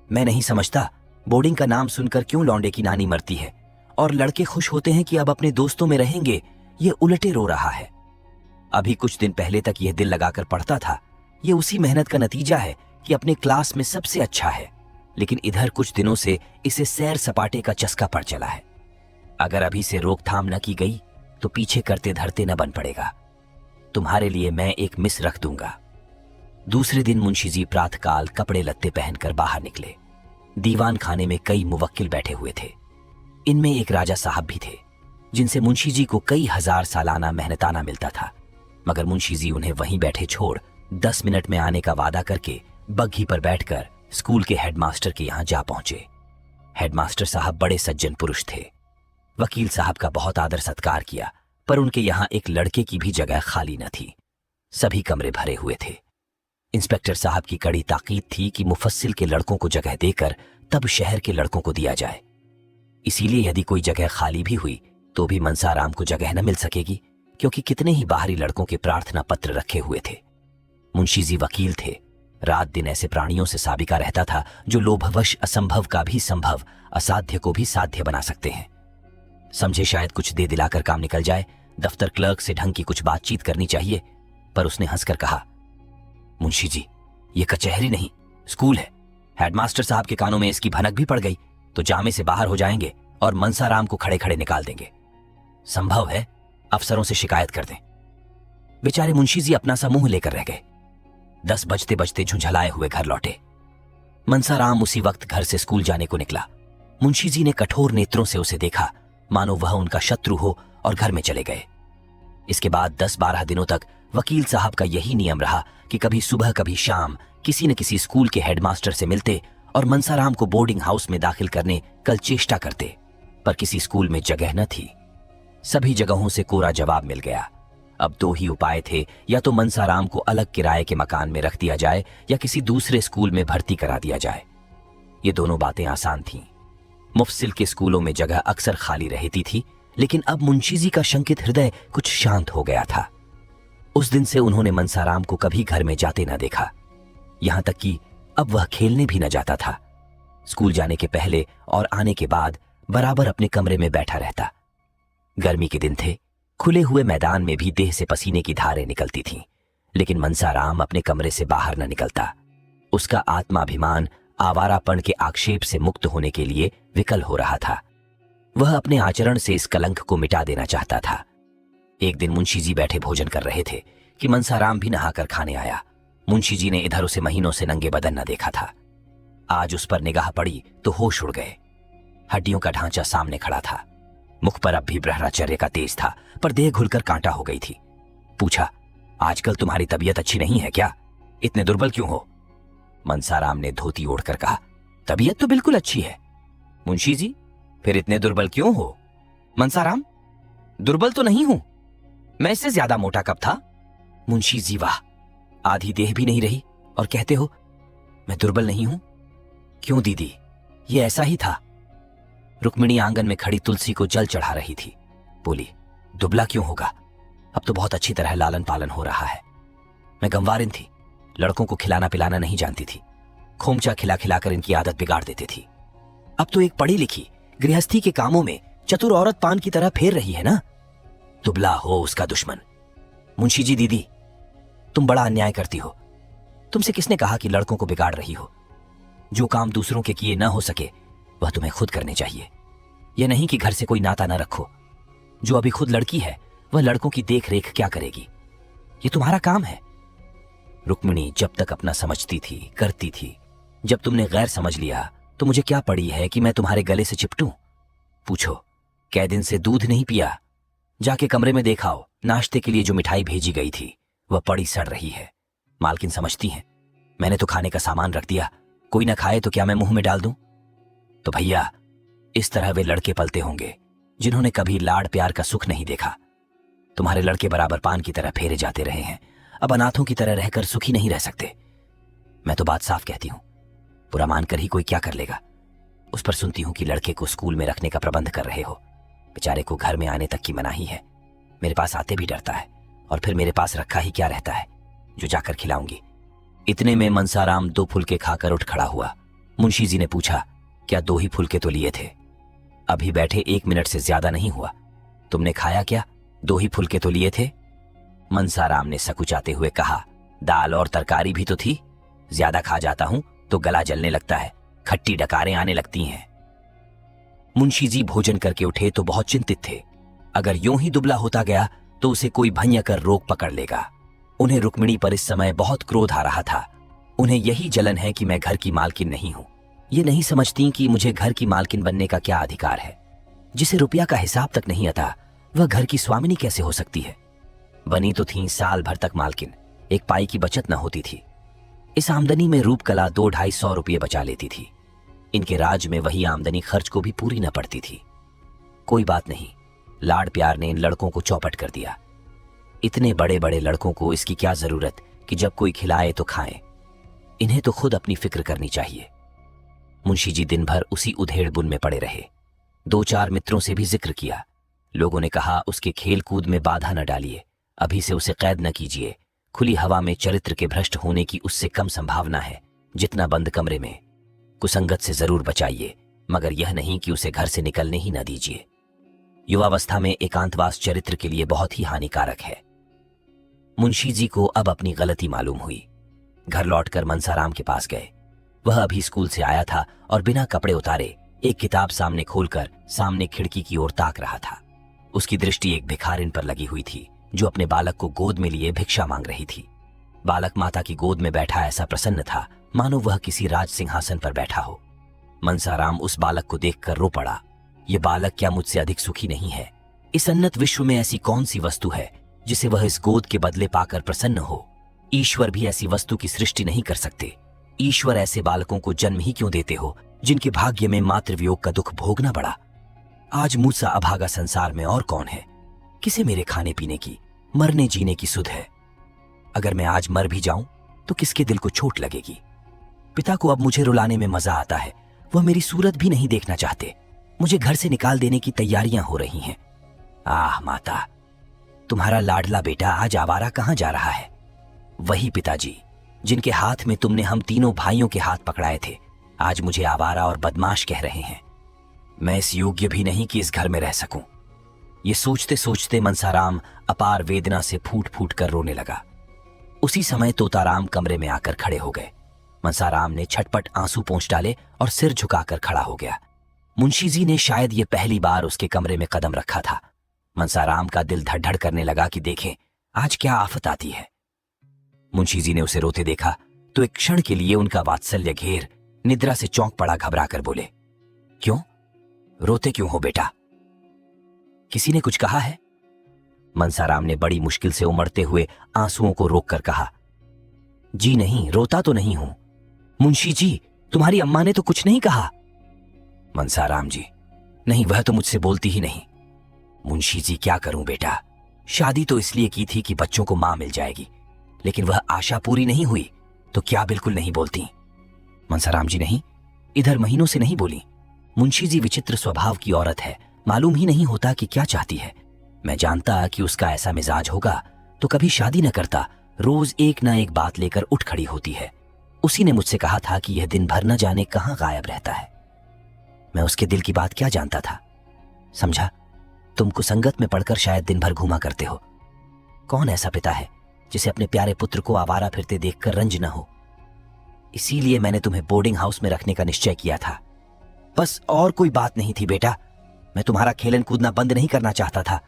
[SPEAKER 1] मैं नहीं समझता बोर्डिंग का नाम सुनकर क्यों लौंडे की नानी मरती है और लड़के खुश होते हैं कि अब अपने दोस्तों में रहेंगे, ये उलटे रो रहा है। अभी कुछ दिन पहले तक यह दिल लगाकर पढ़ता था, ये उसी मेहनत का नतीजा है कि अपने क्लास में सबसे अच्छा है, लेकिन इधर कुछ दिनों से इसे सैर सपाटे का चस्का पड़ चला है। अगर अभी से रोकथाम न की गई तो पीछे करते धरते न बन पड़ेगा। तुम्हारे लिए मैं एक मिस रख दूंगा। दूसरे दिन मुंशी जी प्रातःकाल कपड़े लत्ते पहनकर बाहर निकले। दीवान खाने में कई मुवक्किल बैठे हुए थे। इनमें एक राजा साहब भी थे, जिनसे मुंशी जी को कई हजार सालाना मेहनताना मिलता था, मगर मुंशी जी उन्हें वहीं बैठे छोड़ 10 मिनट में आने का वादा करके बग्घी पर बैठकर स्कूल के हेडमास्टर के यहां जा पहुंचे। हेडमास्टर साहब बड़े सज्जन पुरुष थे। वकील साहब का बहुत आदर सत्कार किया, पर उनके यहां एक लड़के की भी जगह खाली न थी। सभी कमरे भरे हुए थे। इंस्पेक्टर साहब की कड़ी ताकीद थी कि मुफस्सिल के लड़कों को जगह देकर तब शहर के लड़कों को दिया जाए। इसीलिए यदि कोई जगह खाली भी हुई तो भी मनसाराम को जगह न मिल सकेगी, क्योंकि कितने ही बाहरी लड़कों के प्रार्थना पत्र रखे हुए थे। मुंशी जी वकील थे। रात दिन ऐसे प्राणियों से साबिका रहता था जो लोभवश असंभव का भी संभव, असाध्य को भी साध्य बना सकते हैं। समझे शायद कुछ दे दिलाकर काम निकल जाए, दफ्तर क्लर्क से ढंग की कुछ बातचीत करनी चाहिए। पर उसने हंसकर कहा, मुंशी जी, ये कचहरी नहीं स्कूल है। हेडमास्टर साहब के कानों में इसकी भनक भी पड़ गई तो जामे से बाहर हो जाएंगे और मनसाराम को खड़े खड़े निकाल देंगे। संभव है अफसरों से शिकायत कर दें। बेचारे मुंशी जी अपना सा मुंह लेकर रह गए। 10 बजते बजते झुंझलाए हुए घर लौटे। मनसाराम उसी वक्त घर से स्कूल जाने को निकला। मुंशी जी ने कठोर नेत्रों से उसे देखा, मानो वह उनका शत्रु हो, और घर में चले गए। इसके बाद 10-12 दिनों तक वकील साहब का यही नियम रहा कि कभी सुबह कभी शाम किसी न किसी स्कूल के हेडमास्टर से मिलते और मनसाराम को बोर्डिंग हाउस में दाखिल करने कल चेष्टा करते, पर किसी स्कूल में जगह न थी। सभी जगहों से कोरा जवाब मिल गया। अब 2 ही उपाय थे, या तो मनसाराम को अलग किराए के मकान में रख दिया जाए या किसी दूसरे स्कूल में भर्ती करा दिया जाए। ये दोनों बातें आसान थीं। मुफस्सिल के स्कूलों में जगह अक्सर खाली रहती थी, लेकिन अब मुंशी जी का शंकित हृदय कुछ शांत हो गया था। उस दिन से उन्होंने मनसाराम को कभी घर में जाते न देखा, यहां तक कि अब वह खेलने भी न जाता था। स्कूल जाने के पहले और आने के बाद बराबर अपने कमरे में बैठा रहता। गर्मी के दिन थे, खुले हुए मैदान में भी देह से पसीने की धारें निकलती थीं, लेकिन मनसाराम अपने कमरे से बाहर न निकलता। उसका आत्माभिमान आवारापन के आक्षेप से मुक्त होने के लिए विकल हो रहा था। वह अपने आचरण से इस कलंक को मिटा देना चाहता था। एक दिन मुंशी जी बैठे भोजन कर रहे थे कि मनसाराम भी नहाकर खाने आया। मुंशी जी ने इधर उसे महीनों से नंगे बदन न देखा था। आज उस पर निगाह पड़ी तो होश उड़ गए। हड्डियों का ढांचा सामने खड़ा था। मुख पर अब भी ब्रह्मचर्य का तेज था, पर देह घुलकर कांटा हो गई थी। पूछा, आजकल तुम्हारी तबीयत अच्छी नहीं है क्या? इतने दुर्बल क्यों हो? मनसाराम ने धोती ओढ़कर कहा, तबीयत तो बिल्कुल अच्छी है। मुंशी जी, फिर इतने दुर्बल क्यों हो? मनसाराम, दुर्बल तो नहीं हूं, मैं इससे ज्यादा मोटा कब था। मुंशी जी, वाह, आधी देह भी नहीं रही और कहते हो मैं दुर्बल नहीं हूं। क्यों दीदी, ये ऐसा ही था। रुक्मिणी आंगन में खड़ी तुलसी को जल चढ़ा रही थी। बोली, दुबला क्यों होगा, अब तो बहुत अच्छी तरह लालन पालन हो रहा है। मैं गंवारिन थी, लड़कों को खिलाना पिलाना नहीं जानती थी। खोमचा खिला खिलाकर इनकी आदत बिगाड़ देती थी। अब तो एक पढ़ी लिखी गृहस्थी के कामों में चतुर औरत पान की तरह फेर रही है ना। दुबला हो उसका दुश्मन। मुंशी जी, दीदी तुम बड़ा अन्याय करती हो। तुमसे किसने कहा कि लड़कों को बिगाड़ रही हो? जो काम दूसरों के किए ना हो सके वह तुम्हें खुद करने चाहिए। यह नहीं कि घर से कोई नाता ना रखो। जो अभी खुद लड़की है वह लड़कों की देख रेख क्या करेगी? ये तुम्हारा काम है। रुक्मिणी जब तक अपना समझती थी, करती थी, जब तुमने गैर समझ लिया तो मुझे क्या पड़ी है कि मैं तुम्हारे गले से चिपटूं? पूछो, कै दिन से दूध नहीं पिया? जाके कमरे में देखाओ, नाश्ते के लिए जो मिठाई भेजी गई थी वह पड़ी सड़ रही है। मालकिन समझती हैं मैंने तो खाने का सामान रख दिया, कोई ना खाए तो क्या मैं मुंह में डाल दूं? तो भैया, इस तरह वे लड़के पलते होंगे जिन्होंने कभी लाड़ प्यार का सुख नहीं देखा। तुम्हारे लड़के बराबर पान की तरह फेरे जाते रहे हैं, अब अनाथों की तरह रहकर सुखी नहीं रह सकते। मैं तो बात साफ कहती हूं, बुरा मानकर ही कोई क्या कर लेगा। उस पर सुनती हूं कि लड़के को स्कूल में रखने का प्रबंध कर रहे हो। बेचारे को घर में आने तक की मनाही है, मेरे पास आते भी डरता है, और फिर मेरे पास रखा ही क्या रहता है जो जाकर खिलाऊंगी। इतने में मनसाराम 2 फुलके खाकर उठ खड़ा हुआ। मुंशी जी ने पूछा, क्या 2 ही फुलके तो लिए थे? अभी बैठे 1 मिनट से ज्यादा नहीं हुआ, तुमने खाया क्या? 2 ही फुलके तो लिए थे। मनसाराम ने सकुचाते हुए कहा, दाल और तरकारी भी तो थी, ज्यादा खा जाता हूं तो गला जलने लगता है, खट्टी डकारें आने लगती हैं। मुंशी जी भोजन करके उठे तो बहुत चिंतित थे। अगर यूं ही दुबला होता गया तो उसे कोई भैया कर रोग पकड़ लेगा। उन्हें रुक्मिणी पर इस समय बहुत क्रोध आ रहा था। उन्हें यही जलन है कि मैं घर की मालकिन नहीं हूं। ये नहीं समझती कि मुझे घर की मालकिन बनने का क्या अधिकार है। जिसे रुपया का हिसाब तक नहीं आता वह घर की स्वामिनी कैसे हो सकती है? बनी तो थी साल भर तक मालकिन, 1 पाई की बचत न होती थी। इस आमदनी में रूपकला 200-250 रुपये बचा लेती थी। इनके राज में वही आमदनी खर्च को भी पूरी न पड़ती थी। कोई बात नहीं, लाड़ प्यार ने इन लड़कों को चौपट कर दिया। इतने बड़े बड़े लड़कों को इसकी क्या जरूरत कि जब कोई खिलाए तो खाएं। इन्हें तो खुद अपनी फिक्र करनी चाहिए। मुंशी जी दिन भर उसी उधेड़ बुन में पड़े रहे। 2-4 मित्रों से भी जिक्र किया। लोगों ने कहा, उसके खेल कूद में बाधा न डालिए, अभी से उसे कैद न कीजिए। खुली हवा में चरित्र के भ्रष्ट होने की उससे कम संभावना है जितना बंद कमरे में। कुसंगत से जरूर बचाइए, मगर यह नहीं कि उसे घर से निकलने ही न दीजिए। युवावस्था में एकांतवास चरित्र के लिए बहुत ही हानिकारक है। मुंशी जी को अब अपनी गलती मालूम हुई। घर लौटकर मनसाराम के पास गए। वह अभी स्कूल से आया था और बिना कपड़े उतारे एक किताब सामने खोलकर सामने खिड़की की ओर ताक रहा था। उसकी दृष्टि एक भिखारिन पर लगी हुई थी जो अपने बालक को गोद में लिए भिक्षा मांग रही थी। बालक माता की गोद में बैठा ऐसा प्रसन्न था मानो वह किसी राज सिंहासन पर बैठा हो। मनसाराम उस बालक को देखकर रो पड़ा। यह बालक क्या मुझसे अधिक सुखी नहीं है? इस अनंत विश्व में ऐसी कौन सी वस्तु है जिसे वह इस गोद के बदले पाकर प्रसन्न हो? ईश्वर भी ऐसी वस्तु की सृष्टि नहीं कर सकते। ईश्वर ऐसे बालकों को जन्म ही क्यों देते हो जिनके भाग्य में मातृवियोग का दुख भोगना पड़ा? आज मुझसा अभागा संसार में और कौन है? किसे मेरे खाने पीने की, मरने जीने की सुध है? अगर मैं आज मर भी जाऊं तो किसके दिल को चोट लगेगी? पिता को अब मुझे रुलाने में मजा आता है। वह मेरी सूरत भी नहीं देखना चाहते। मुझे घर से निकाल देने की तैयारियां हो रही हैं। आह माता, तुम्हारा लाडला बेटा आज आवारा कहां जा रहा है? वही पिताजी जिनके हाथ में तुमने हम तीनों भाइयों के हाथ पकड़ाए थे, आज मुझे आवारा और बदमाश कह रहे हैं। मैं इस योग्य भी नहीं कि इस घर में रह सकूं। ये सोचते सोचते मनसाराम अपार वेदना से फूट फूट कर रोने लगा। उसी समय तोताराम कमरे में आकर खड़े हो गए। मनसाराम ने छटपट आंसू पोंछ डाले और सिर झुकाकर खड़ा हो गया। मुंशी जी ने शायद ये पहली बार उसके कमरे में कदम रखा था। मनसाराम का दिल धड़-धड़ करने लगा कि देखें आज क्या आफत आती है। मुंशी जी ने उसे रोते देखा तो एक क्षण के लिए उनका वात्सल्य घेर निद्रा से चौंक पड़ा। घबरा कर बोले, क्यों रोते क्यों हो बेटा? किसी ने कुछ कहा है? मनसाराम ने बड़ी मुश्किल से उमड़ते हुए आंसुओं को रोककर कहा, जी नहीं, रोता तो नहीं हूं। मुंशी जी, तुम्हारी अम्मा ने तो कुछ नहीं कहा? मनसाराम जी, नहीं, वह तो मुझसे बोलती ही नहीं। मुंशी जी, क्या करूं बेटा, शादी तो इसलिए की थी कि बच्चों को मां मिल जाएगी, लेकिन वह आशा पूरी नहीं हुई तो क्या बिल्कुल नहीं बोलती? मनसाराम जी, नहीं, इधर महीनों से नहीं बोली। मुंशी जी विचित्र स्वभाव की औरत है, मालूम ही नहीं होता कि क्या चाहती है। मैं जानता कि उसका ऐसा मिजाज होगा तो कभी शादी न करता, रोज एक ना एक बात लेकर उठ खड़ी होती है। उसी ने मुझसे कहा था कि यह दिन भर न जाने कहां गायब रहता है। मैं उसके दिल की बात क्या जानता था? समझा, तुम कुसंगत में पड़कर शायद दिन भर घूमा करते हो। कौन ऐसा पिता है जिसे अपने प्यारे पुत्र को आवारा फिरते देखकर रंज न हो? इसीलिए मैंने तुम्हें बोर्डिंग हाउस में रखने का निश्चय किया था। बस और कोई बात नहीं थी बेटा। मैं तुम्हारा खेलन कूदना बंद नहीं करना चाहता था।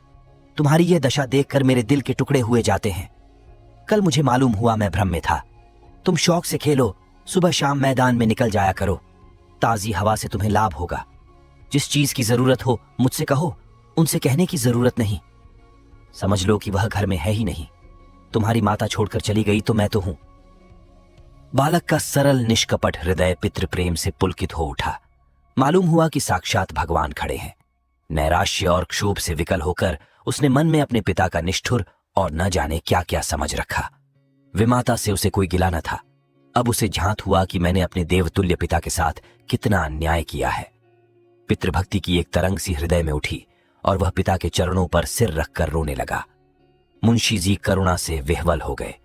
[SPEAKER 1] तुम्हारी यह दशा देखकर मेरे दिल के टुकड़े हुए जाते हैं। कल मुझे मालूम हुआ मैं भ्रम में था। तुम शौक से खेलो, सुबह शाम मैदान में निकल जाया करो। ताजी हवा से तुम्हें लाभ होगा। जिस चीज की जरूरत हो मुझसे कहो, उनसे कहने की जरूरत नहीं। समझ लो कि वह घर में है ही नहीं। तुम्हारी माता छोड़कर चली गई तो मैं तो हूं। बालक का सरल निष्कपट हृदय पितृ प्रेम से पुलकित हो उठा। मालूम हुआ कि साक्षात भगवान खड़े हैं। नैराश्य और क्षोभ से विकल होकर उसने मन में अपने पिता का निष्ठुर और न जाने क्या क्या समझ रखा। विमाता से उसे कोई गिला न था। अब उसे झांत हुआ कि मैंने अपने देवतुल्य पिता के साथ कितना अन्याय किया है। पितृभक्ति की एक तरंग सी हृदय में उठी और वह पिता के चरणों पर सिर रखकर रोने लगा। मुंशी जी करुणा से विह्वल हो गए।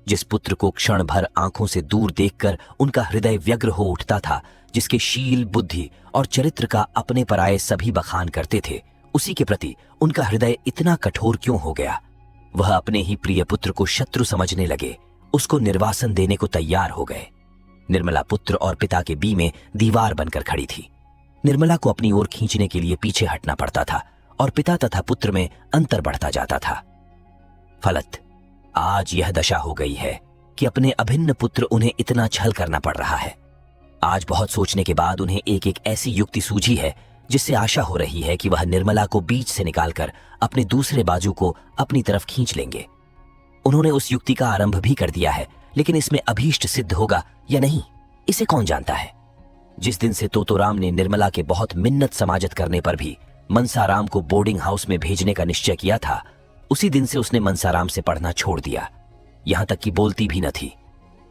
[SPEAKER 1] जिस पुत्र को क्षण भर आंखों से दूर देखकर उनका हृदय व्यग्र हो उठता था, जिसके शील, बुद्धि और चरित्र का अपने पर आए सभी बखान करते थे, उसी के प्रति उनका हृदय इतना कठोर क्यों हो गया? वह अपने ही प्रिय पुत्र को शत्रु समझने लगे, उसको निर्वासन देने को तैयार हो गए। निर्मला पुत्र और पिता के बीच में दीवार बनकर खड़ी थी। निर्मला को अपनी ओर खींचने के लिए पीछे हटना पड़ता था और पिता तथा पुत्र में अंतर बढ़ता जाता था। फलत आज यह दशा हो गई है कि अपने अभिन्न पुत्र उन्हें इतना छल करना पड़ रहा है। आज बहुत सोचने के बाद उन्हें एक एक ऐसी युक्ति सूझी है जिससे आशा हो रही है कि वह निर्मला को बीच से निकालकर अपने दूसरे बाजू को अपनी तरफ खींच लेंगे। उन्होंने उस युक्ति का आरंभ भी कर दिया है, लेकिन इसमें अभीष्ट सिद्ध होगा या नहीं, इसे कौन जानता है। जिस दिन से तोतोराम ने निर्मला के बहुत मिन्नत समाजत करने पर भी मनसाराम को बोर्डिंग हाउस में भेजने का निश्चय किया था, उसी दिन से उसने मनसाराम से पढ़ना छोड़ दिया। यहां तक कि बोलती भी न थी।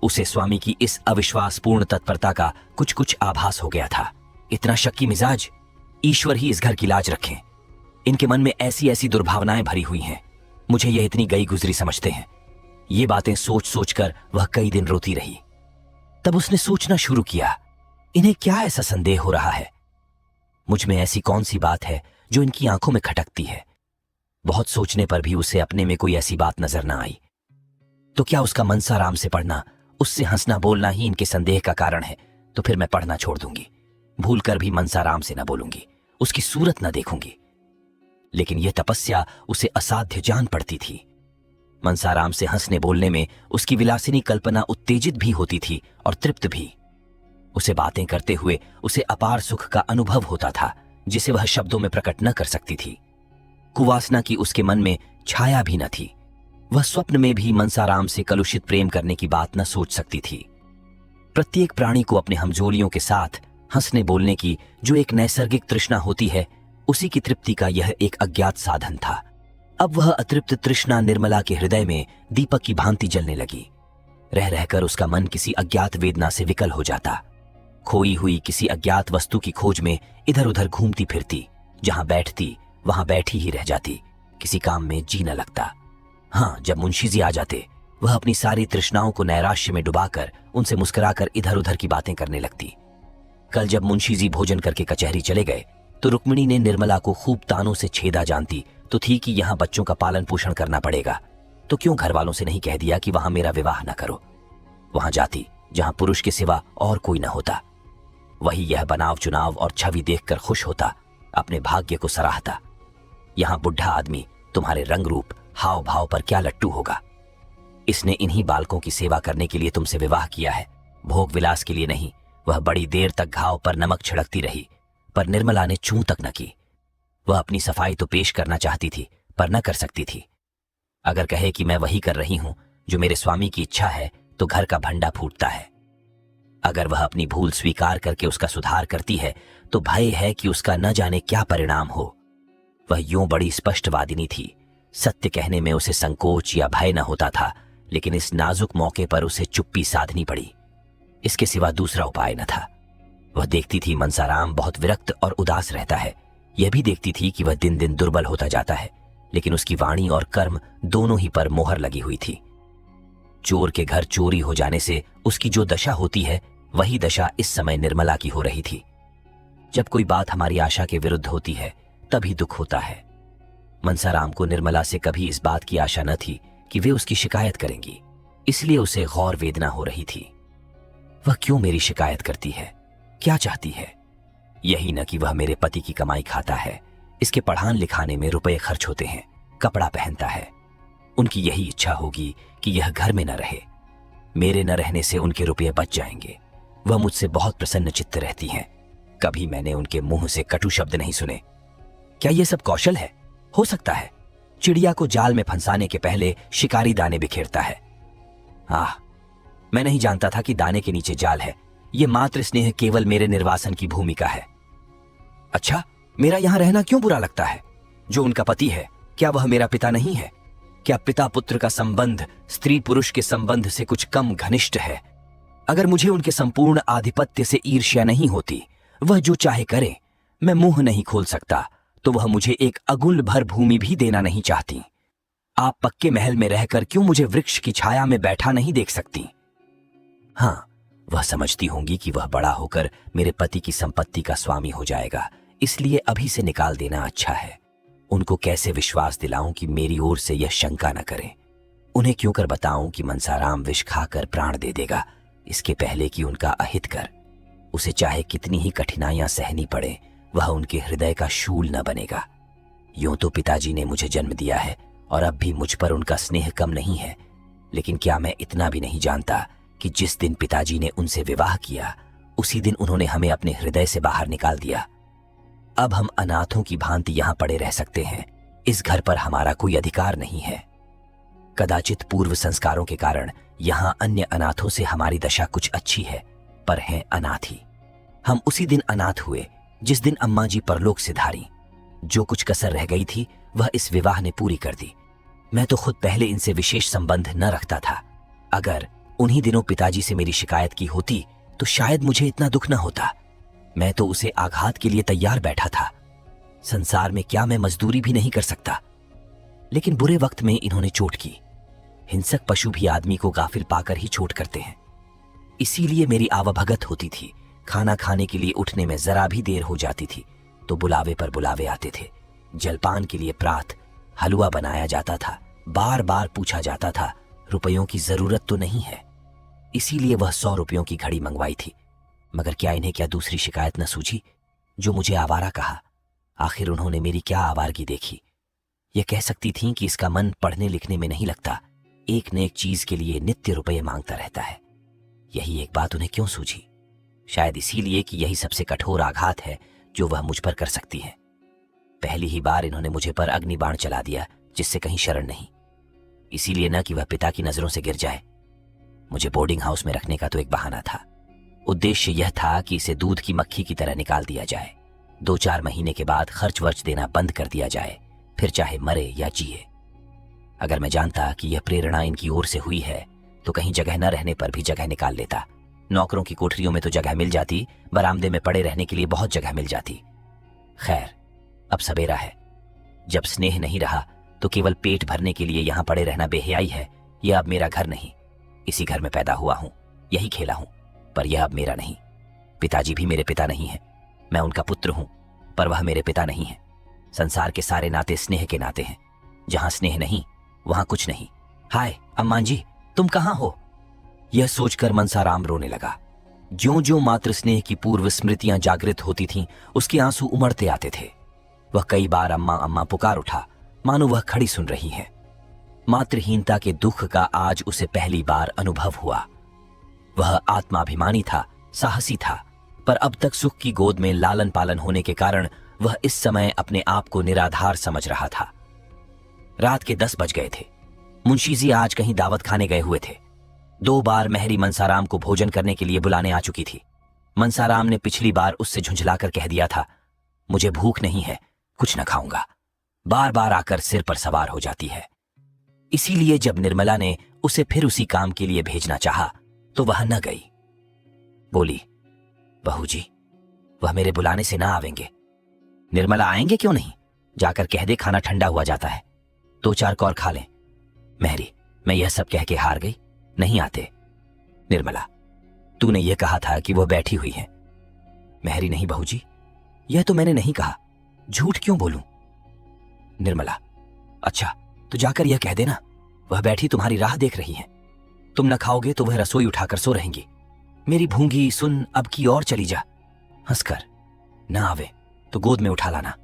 [SPEAKER 1] उसे स्वामी की इस अविश्वासपूर्ण तत्परता का कुछ कुछ आभास हो गया था। इतना शक्की मिजाज, ईश्वर ही इस घर की लाज रखें। इनके मन में ऐसी ऐसी दुर्भावनाएं भरी हुई हैं, मुझे यह इतनी गई गुजरी समझते हैं। ये बातें सोच सोचकर वह कई दिन रोती रही। तब उसने सोचना शुरू किया, इन्हें क्या ऐसा संदेह हो रहा है? मुझ में ऐसी कौन सी बात है जो इनकी आंखों में खटकती है? बहुत सोचने पर भी उसे अपने में कोई ऐसी बात नजर न आई। तो क्या उसका मनसाराम से पढ़ना, उससे हंसना बोलना ही इनके संदेह का कारण है? तो फिर मैं पढ़ना छोड़ दूंगी, भूलकर भी मनसाराम से न बोलूंगी, उसकी सूरत न देखूंगी। लेकिन यह तपस्या उसे असाध्य जान पड़ती थी। मनसाराम से हंसने बोलने में उसकी विलासिनी कल्पना उत्तेजित भी होती थी और तृप्त भी। उसे बातें करते हुए उसे अपार सुख का अनुभव होता था, जिसे वह शब्दों में प्रकट न कर सकती थी। कुवासना की उसके मन में छाया भी न थी। वह स्वप्न में भी मनसाराम से कलुषित प्रेम करने की बात न सोच सकती थी। प्रत्येक प्राणी को अपने हमजोलियों के साथ हंसने बोलने की जो एक नैसर्गिक तृष्णा होती है, उसी की तृप्ति का यह एक अज्ञात साधन था। अब वह अतृप्त तृष्णा निर्मला के हृदय में दीपक की भांति जलने लगी। रह रहकर उसका मन किसी अज्ञात वेदना से विकल हो जाता। खोई हुई किसी अज्ञात वस्तु की खोज में इधर उधर घूमती फिरती, जहां बैठती वहां बैठी ही रह जाती, किसी काम में जी न लगता। हाँ, जब मुंशी जी आ जाते, वह अपनी सारी तृष्णाओं को नैराश्य में डुबाकर उनसे मुस्कुराकर इधर उधर की बातें करने लगती। कल जब मुंशी जी भोजन करके कचहरी चले गए तो रुक्मिणी ने निर्मला को खूब तानों से छेदा। जानती तो थी कि यहाँ बच्चों का पालन पोषण करना पड़ेगा, तो क्यों घर वालों से नहीं कह दिया कि वहां मेरा विवाह न करो। वहां जाती जहां पुरुष के सिवा और कोई न होता। वही यह बनाव चुनाव और छवि देखकर खुश होता, अपने भाग्य को सराहता। यहां बुढ़ा आदमी तुम्हारे रंग रूप हाव भाव पर क्या लट्टू होगा। इसने इन्हीं बालकों की सेवा करने के लिए तुमसे विवाह किया है, भोग विलास के लिए नहीं। वह बड़ी देर तक घाव पर नमक छिड़कती रही, पर निर्मला ने छू तक न की। वह अपनी सफाई तो पेश करना चाहती थी, पर न कर सकती थी। अगर कहे कि मैं वही कर रही हूं जो मेरे स्वामी की इच्छा है, तो घर का भंडा फूटता है। अगर वह अपनी भूल स्वीकार करके उसका सुधार करती है, तो भय है कि उसका न जाने क्या परिणाम हो। वह यूं बड़ी स्पष्टवादिनी थी, सत्य कहने में उसे संकोच या भय न होता था, लेकिन इस नाजुक मौके पर उसे चुप्पी साधनी पड़ी। इसके सिवा दूसरा उपाय न था। वह देखती थी मनसाराम बहुत विरक्त और उदास रहता है। यह भी देखती थी कि वह दिन दिन दुर्बल होता जाता है, लेकिन उसकी वाणी और कर्म दोनों ही पर मोहर लगी हुई थी। चोर के घर चोरी हो जाने से उसकी जो दशा होती है, वही दशा इस समय निर्मला की हो रही थी। जब कोई बात हमारी आशा के विरुद्ध होती है, तभी दुख होता है। मनसाराम को निर्मला से कभी इस बात की आशा न थी कि वे उसकी शिकायत करेंगी, इसलिए उसे गौर वेदना हो रही थी। वह क्यों मेरी शिकायत करती है, क्या चाहती है? यही न कि वह मेरे पति की कमाई खाता है, इसके पढ़ान लिखाने में रुपए खर्च होते हैं, कपड़ा पहनता है। उनकी यही इच्छा होगी कि यह घर में न रहे। मेरे न रहने से उनके रुपये बच जाएंगे। वह मुझसे बहुत प्रसन्न चित्त रहती हैं। कभी मैंने उनके मुंह से कटु शब्द नहीं सुने। क्या यह सब कौशल है? हो सकता है। चिड़िया को जाल में फंसाने के पहले शिकारी दाने बिखेरता है। मैं नहीं जानता था कि दाने के नीचे जाल है। यह मातृ स्नेह केवल मेरे निर्वासन की भूमिका है। अच्छा, मेरा यहां रहना क्यों बुरा लगता है? जो उनका पति है, क्या वह मेरा पिता नहीं है? क्या पिता पुत्र का संबंध स्त्री पुरुष के संबंध से कुछ कम घनिष्ठ है? अगर मुझे उनके संपूर्ण आधिपत्य से ईर्ष्या नहीं होती, वह जो चाहे करे, मैं मुंह नहीं खोल सकता, तो वह मुझे एक अगुल भर भूमि भी देना नहीं चाहती। आप पक्के महल में रहकर क्यों मुझे वृक्ष की छाया में बैठा नहीं देख सकती? हाँ, वह समझती होंगी कि वह बड़ा होकर मेरे पति की संपत्ति का स्वामी हो जाएगा, इसलिए अभी से निकाल देना अच्छा है। उनको कैसे विश्वास दिलाऊं कि मेरी ओर से यह शंका न करें? उन्हें क्यों कर बताऊं कि मनसाराम विष खाकर प्राण दे देगा, इसके पहले कि उनका अहित कर। उसे चाहे कितनी ही कठिनाइयां सहनी पड़े, वह उनके हृदय का शूल न बनेगा। यूं तो पिताजी ने मुझे जन्म दिया है और अब भी मुझ पर उनका स्नेह कम नहीं है, लेकिन क्या मैं इतना भी नहीं जानता कि जिस दिन पिताजी ने उनसे विवाह किया, उसी दिन उन्होंने हमें अपने हृदय से बाहर निकाल दिया। अब हम अनाथों की भांति यहां पड़े रह सकते हैं। इस घर पर हमारा कोई अधिकार नहीं है। कदाचित पूर्व संस्कारों के कारण यहां अन्य अनाथों से हमारी दशा कुछ अच्छी है, पर हैं अनाथ ही। हम उसी दिन अनाथ हुए जिस दिन अम्मा जी परलोक से धारी। जो कुछ कसर रह गई थी, वह इस विवाह ने पूरी कर दी। मैं तो खुद पहले इनसे विशेष संबंध न रखता था। अगर उन्हीं दिनों पिताजी से मेरी शिकायत की होती, तो शायद मुझे इतना दुख न होता। मैं तो उसे आघात के लिए तैयार बैठा था। संसार में क्या मैं मजदूरी भी नहीं कर सकता? लेकिन बुरे वक्त में इन्होंने चोट की। हिंसक पशु भी आदमी को गाफिल पाकर ही चोट करते हैं। इसीलिए मेरी आवभगत होती थी। खाना खाने के लिए उठने में जरा भी देर हो जाती थी तो बुलावे पर बुलावे आते थे। जलपान के लिए प्रात हलवा बनाया जाता था। बार बार पूछा जाता था, रुपयों की जरूरत तो नहीं है? इसीलिए वह 100 रुपयों की घड़ी मंगवाई थी। मगर क्या इन्हें क्या दूसरी शिकायत न सूझी? जो मुझे आवारा कहा, आखिर उन्होंने मेरी क्या आवारगी देखी? यह कह सकती थीं कि इसका मन पढ़ने लिखने में नहीं लगता, एक न एक चीज के लिए नित्य रुपये मांगता रहता है। यही एक बात उन्हें क्यों सूझी? शायद इसीलिए कि यही सबसे कठोर आघात है जो वह मुझ पर कर सकती है। पहली ही बार इन्होंने मुझे पर अग्निबाण चला दिया, जिससे कहीं शरण नहीं। इसीलिए न कि वह पिता की नजरों से गिर जाए। मुझे बोर्डिंग हाउस में रखने का तो एक बहाना था। उद्देश्य यह था कि इसे दूध की मक्खी की तरह निकाल दिया जाए। 2-4 महीने के बाद खर्च वर्च देना बंद कर दिया जाए, फिर चाहे मरे या जिए। अगर मैं जानता कि यह प्रेरणा इनकी ओर से हुई है, तो कहीं जगह न रहने पर भी जगह निकाल लेता। नौकरों की कोठरियों में तो जगह मिल जाती, बरामदे में पड़े रहने के लिए बहुत जगह मिल जाती। खैर, अब सवेरा है। जब स्नेह नहीं रहा तो केवल पेट भरने के लिए यहां पड़े रहना बेहयाई है। यह अब मेरा घर नहीं। इसी घर में पैदा हुआ हूं, यही खेला हूं, पर यह अब मेरा नहीं। पिताजी भी मेरे पिता नहीं है। मैं उनका पुत्र हूं, पर वह मेरे पिता नहीं है। संसार के सारे नाते स्नेह के नाते हैं। जहां स्नेह नहीं, वहां कुछ नहीं। हाय अम्मा जी, तुम कहां हो? यह सोचकर मनसाराम रोने लगा। ज्यों ज्यों मातृ स्नेह की पूर्व स्मृतियां जागृत होती थीं, उसके आंसू उमड़ते आते थे। वह कई बार अम्मा अम्मा पुकार उठा, मानो वह खड़ी सुन रही है। मातृहीनता के दुख का आज उसे पहली बार अनुभव हुआ। वह आत्माभिमानी था, साहसी था, पर अब तक सुख की गोद में लालन पालन होने के कारण वह इस समय अपने आप को निराधार समझ रहा था। रात के 10 बज गए थे। मुंशी जी आज कहीं दावत खाने गए हुए थे। 2 बार मेहरी मनसाराम को भोजन करने के लिए बुलाने आ चुकी थी। मनसाराम ने पिछली बार उससे झुंझलाकर कह दिया था, मुझे भूख नहीं है, कुछ न खाऊंगा। बार बार आकर सिर पर सवार हो जाती है। इसीलिए जब निर्मला ने उसे फिर उसी काम के लिए भेजना चाहा, तो वह न गई। बोली, बहू जी, वह मेरे बुलाने से ना आवेंगे। निर्मला, आएंगे क्यों नहीं? जाकर कह दे खाना ठंडा हुआ जाता है, 2-4 कौर खा लें। मेहरी, मैं यह सब कह के हार गई, नहीं आते। निर्मला, तूने यह कहा था कि वह बैठी हुई है। मेहरी, नहीं बहू जी, यह तो मैंने नहीं कहा, झूठ क्यों बोलूं? निर्मला, अच्छा तो जाकर यह कह देना, वह बैठी तुम्हारी राह देख रही है। तुम न खाओगे तो वह रसोई उठाकर सो रहेंगी। मेरी भूंगी, सुन अब की और चली जा। हंसकर, न आवे तो गोद में उठा लाना।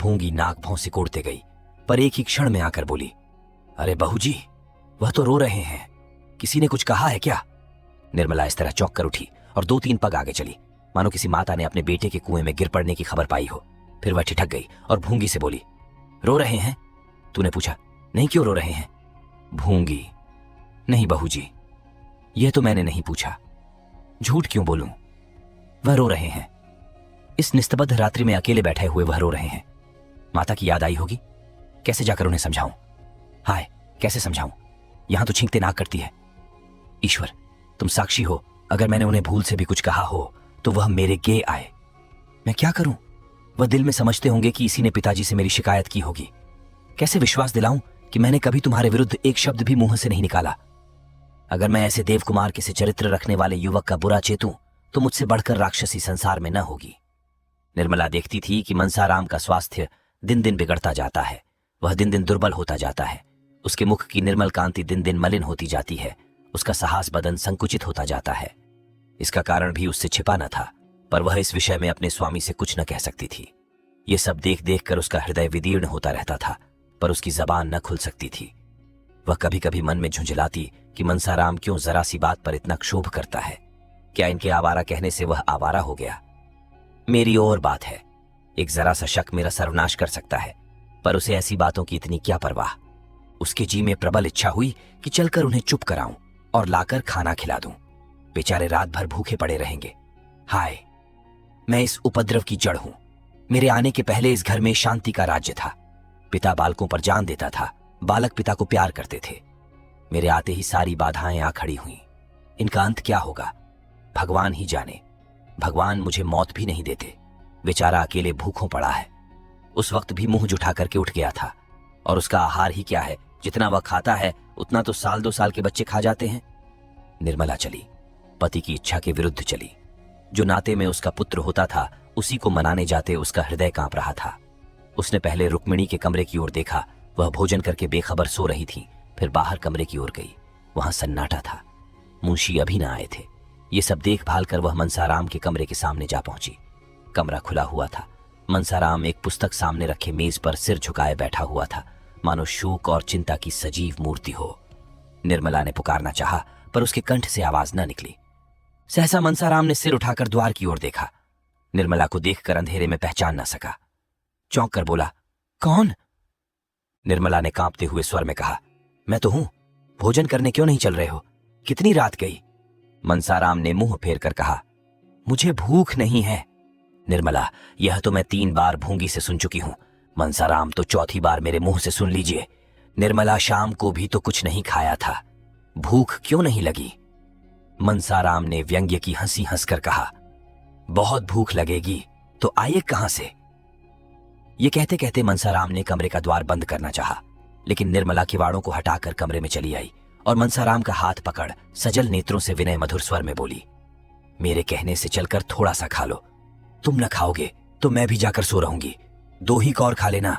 [SPEAKER 1] भूंगी नाक भौं सिकोड़ते गई, पर एक ही क्षण में आकर बोली, अरे बहू जी, वह तो रो रहे हैं, किसी ने कुछ कहा है क्या? निर्मला इस तरह चौंक कर उठी और 2-3 पग आगे चली, मानो किसी माता ने अपने बेटे के कुएं में गिर पड़ने की खबर पाई हो। फिर वह ठिठक गई और भूंगी से बोली, रो रहे हैं? तूने पूछा, नहीं, क्यों रो रहे हैं? भूंगी, नहीं बहू जी, यह तो मैंने नहीं पूछा। झूठ क्यों बोलूं? वह रो रहे हैं। इस निस्तबद्ध रात्रि में अकेले बैठे हुए वह रो रहे हैं। माता की याद आई होगी। कैसे जाकर उन्हें समझाऊं? हाय, कैसे समझाऊं? यहां तो छींकते नाक करती है। ईश्वर, तुम साक्षी हो, अगर मैंने उन्हें भूल से भी कुछ कहा हो तो वह मेरे गे आए। मैं क्या करूं? वह दिल में समझते होंगे कि इसी ने पिताजी से मेरी शिकायत की होगी। कैसे विश्वास दिलाऊं कि मैंने कभी तुम्हारे विरुद्ध एक शब्द भी मुंह से नहीं निकाला? अगर मैं ऐसे देवकुमार के से चरित्र रखने वाले युवक का बुरा चेतूं तो मुझसे बढ़कर राक्षसी संसार में न होगी। निर्मला देखती थी कि मनसाराम का स्वास्थ्य दिन दिन बिगड़ता जाता है। वह दिन दिन दुर्बल होता जाता है। उसके मुख की निर्मल कांति दिन दिन मलिन होती जाती है। उसका साहस बदन संकुचित होता जाता है। इसका कारण भी उससे छिपा न था, पर वह इस विषय में अपने स्वामी से कुछ न कह सकती थी। ये सब देख देख कर उसका हृदय विदीर्ण होता रहता था, पर उसकी जबान न खुल सकती थी। वह कभी कभी मन में झुंझलाती कि मनसाराम क्यों जरा सी बात पर इतना क्षोभ करता है। क्या इनके आवारा कहने से वह आवारा हो गया? मेरी और बात है, एक जरा सा शक मेरा सर्वनाश कर सकता है, पर उसे ऐसी बातों की इतनी क्या परवाह। उसके जी में प्रबल इच्छा हुई कि चलकर उन्हें चुप कराऊं और लाकर खाना खिला दूं। बेचारे रात भर भूखे पड़े रहेंगे। हाय, मैं इस उपद्रव की जड़ हूं। मेरे आने के पहले इस घर में शांति का राज्य था। पिता बालकों पर जान देता था, बालक पिता को प्यार करते थे। मेरे आते ही सारी बाधाएं आ खड़ी हुई। इनका अंत क्या होगा भगवान ही जाने। भगवान मुझे मौत भी नहीं देते। बेचारा अकेले भूखों पड़ा है। उस वक्त भी मुंह जुठा करके उठ गया था, और उसका आहार ही क्या है, जितना वह खाता है उतना तो 1-2 साल के बच्चे खा जाते हैं। निर्मला चली, पति की इच्छा के विरुद्ध चली। जो नाते में उसका पुत्र होता था उसी को मनाने जाते उसका हृदय कांप रहा था। उसने पहले रुक्मिणी के कमरे की ओर देखा। वह भोजन करके बेखबर सो रही थी। फिर बाहर कमरे की ओर गई। वहां सन्नाटा था। मुंशी अभी न आए थे। ये सब देखभाल कर वह मनसाराम के कमरे के सामने जा पहुंची। कमरा खुला हुआ था। मनसाराम एक पुस्तक सामने रखे मेज पर सिर झुकाए बैठा हुआ था, मानो शोक और चिंता की सजीव मूर्ति हो। निर्मला ने पुकारना चाहा, पर उसके कंठ से आवाज न निकली। सहसा मनसाराम ने सिर उठाकर द्वार की ओर देखा। निर्मला को देखकर अंधेरे में पहचान न सका। चौंक कर बोला, कौन? निर्मला ने कांपते हुए स्वर में कहा, मैं तो हूं। भोजन करने क्यों नहीं चल रहे हो? कितनी रात गई? मनसाराम ने मुंह फेर कर कहा, मुझे भूख नहीं है। निर्मला, यह तो मैं 3 बार भूंगी से सुन चुकी हूं। मनसाराम तो 4थी बार मेरे मुंह से सुन लीजिए। निर्मला, शाम को भी तो कुछ नहीं खाया था, भूख क्यों नहीं लगी? मनसाराम ने व्यंग्य की हंसी हंसकर कहा, बहुत भूख लगेगी तो आए कहां से? ये कहते कहते मनसाराम ने कमरे का द्वार बंद करना चाहा, लेकिन निर्मला किवाड़ों को हटाकर कमरे में चली आई और मनसाराम का हाथ पकड़ सजल नेत्रों से विनय मधुर स्वर में बोली, मेरे कहने से चलकर थोड़ा सा खा लो। तुम न खाओगे तो मैं भी जाकर सो रहूंगी। 2 ही कौर खा लेना।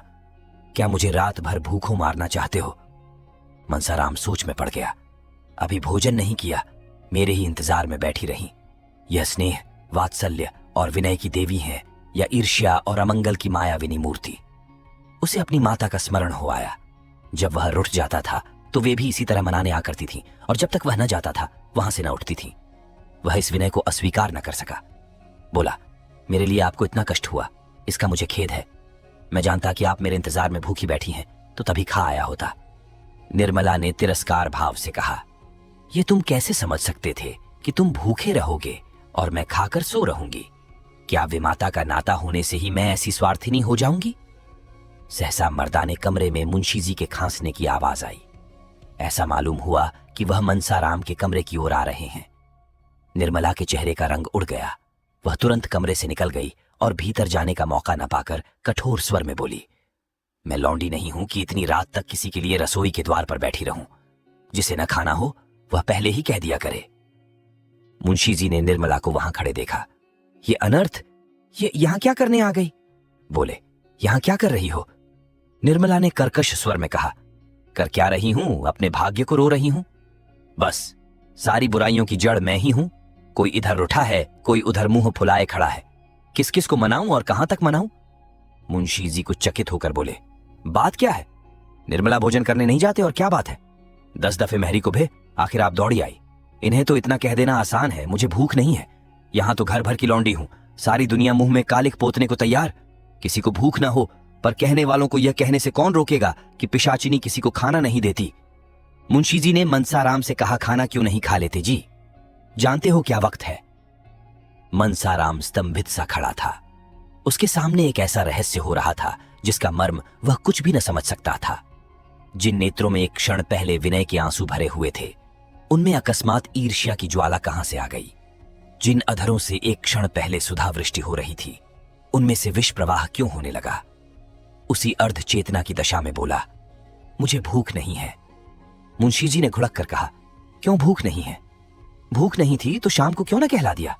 [SPEAKER 1] क्या मुझे रात भर भूखों मारना चाहते हो? मनसाराम सोच में पड़ गया। अभी भोजन नहीं किया, मेरे ही इंतजार में बैठी रही। यह स्नेह, वात्सल्य और विनय की देवी है या ईर्ष्या और अमंगल की मायाविनी मूर्ति? उसे अपनी माता का स्मरण हो आया। जब वह रुठ जाता था तो वे भी इसी तरह मनाने आ करती थीं, और जब तक वह न जाता था वहां से न उठती थीं। वह इस विनय को अस्वीकार न कर सका। बोला, मेरे लिए आपको इतना कष्ट हुआ, इसका मुझे खेद है। मैं जानता कि आप मेरे इंतजार में भूखी बैठी हैं तो तभी खा आया होता। निर्मला ने तिरस्कार भाव से कहा, ये तुम कैसे समझ सकते थे कि तुम भूखे रहोगे और मैं खाकर सो रहूंगी? क्या विमाता का नाता होने से ही मैं ऐसी स्वार्थिनी हो जाऊंगी? सहसा मर्दाने कमरे में मुंशी जी के खांसने की आवाज आई। ऐसा मालूम हुआ कि वह मनसाराम के कमरे की ओर आ रहे हैं। निर्मला के चेहरे का रंग उड़ गया। वह तुरंत कमरे से निकल गई और भीतर जाने का मौका न पाकर कठोर स्वर में बोली, मैं लौंडी नहीं हूं कि इतनी रात तक किसी के लिए रसोई के द्वार पर बैठी रहूं। जिसे न खाना हो वह पहले ही कह दिया करे। मुंशी जी ने निर्मला को वहां खड़े देखा। ये अनर्थ, ये यहां क्या करने आ गई? बोले, यहां क्या कर रही हो? निर्मला ने कर्कश स्वर में कहा, कर क्या रही हूं? अपने भाग्य को रो रही हूं। बस सारी बुराइयों की जड़ मैं ही हूं। कोई इधर उठा है, कोई उधर मुंह फुलाए खड़ा है। किस किस को मनाऊं और कहां तक मनाऊं? मुंशी जी कुछ चकित होकर बोले, बात क्या है? निर्मला भोजन करने नहीं जाते और क्या बात है? 10 दफे महरी को भे, आखिर आप दौड़ी आई। इन्हें तो इतना कह देना आसान है, मुझे भूख नहीं है। यहां तो घर भर की लौंडी हूं, सारी दुनिया मुंह में कालिक पोतने को तैयार। किसी को भूख ना हो, पर कहने वालों को यह कहने से कौन रोकेगा कि पिशाचिनी किसी को खाना नहीं देती। मुंशी जी ने मनसाराम से कहा, खाना क्यों नहीं खा लेते जी? जानते हो क्या वक्त है? मनसाराम स्तंभित सा खड़ा था। उसके सामने एक ऐसा रहस्य हो रहा था जिसका मर्म वह कुछ भी न समझ सकता था। जिन नेत्रों में एक क्षण पहले विनय के आंसू भरे हुए थे, उनमें अकस्मात ईर्ष्या की ज्वाला कहां से आ गई? जिन अधरों से एक क्षण पहले सुधा वृष्टि हो रही थी, उनमें से विष प्रवाह क्यों होने लगा? उसी अर्ध चेतना की दशा में बोला, मुझे भूख नहीं है। मुंशी जी ने घुड़क कर कहा, क्यों भूख नहीं है? भूख नहीं थी तो शाम को क्यों ना कहला दिया?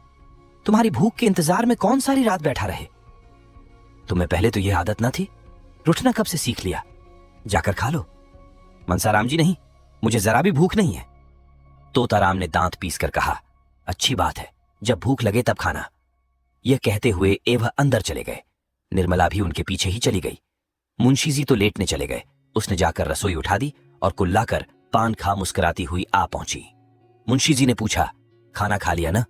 [SPEAKER 1] तुम्हारी भूख के इंतजार में कौन सारी रात बैठा रहे? तुम्हें पहले तो यह आदत न थी, रुठना कब से सीख लिया? जाकर खा लो। मनसाराम जी नहीं, मुझे जरा भी भूख नहीं है। तोताराम ने दांत पीस कर कहा, अच्छी बात है, जब भूख लगे तब खाना। यह कहते हुए वह अंदर चले गए। निर्मला भी उनके पीछे ही चली गई। मुंशी जी तो लेटने चले गए। उसने जाकर रसोई उठा दी और कुल्लाकर पान खा मुस्कुराती हुई आ पहुंची। मुंशी जी ने पूछा, खाना खा लिया ना?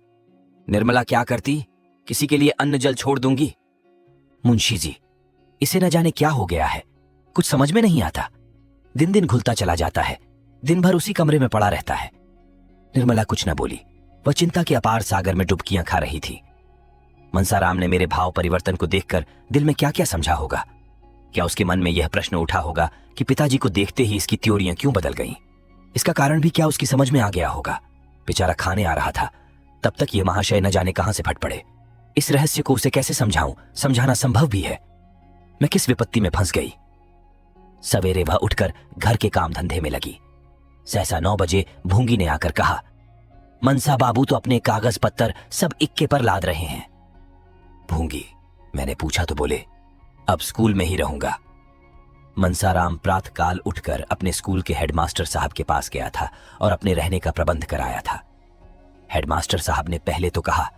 [SPEAKER 1] निर्मला क्या करती, किसी के लिए अन्न जल छोड़ दूंगी। मुंशी जी, इसे न जाने क्या हो गया है, कुछ समझ में नहीं आता। दिन दिन घुलता चला जाता है, दिन भर उसी कमरे में पड़ा रहता है। निर्मला कुछ न बोली, वह चिंता के अपार सागर में डुबकियां खा रही थी। मनसाराम ने मेरे भाव परिवर्तन को देखकर दिल में क्या क्या समझा होगा। क्या उसके मन में यह प्रश्न उठा होगा कि पिताजी को देखते ही इसकी त्योरियां क्यों बदल गईं? इसका कारण भी क्या उसकी समझ में आ गया होगा? बेचारा खाने आ रहा था, तब तक ये महाशय न जाने कहां से फट पड़े। इस रहस्य को उसे कैसे समझाऊं? समझाना संभव भी है। मैं किस विपत्ति में फंस गई? सवेरे वह उठकर घर के काम धंधे में लगी। सहसा 9 बजे भूंगी ने आकर कहा, मनसा बाबू तो अपने कागज पत्तर सब इक्के पर लाद रहे हैं। भूंगी, मैंने पूछा तो बोले, अब स्कूल में ही रहूंगा। मनसाराम प्रातःकाल उठकर अपने स्कूल के हेडमास्टर साहब के पास गया था और अपने रहने का प्रबंध कराया था। हेडमास्टर साहब ने पहले तो कहा,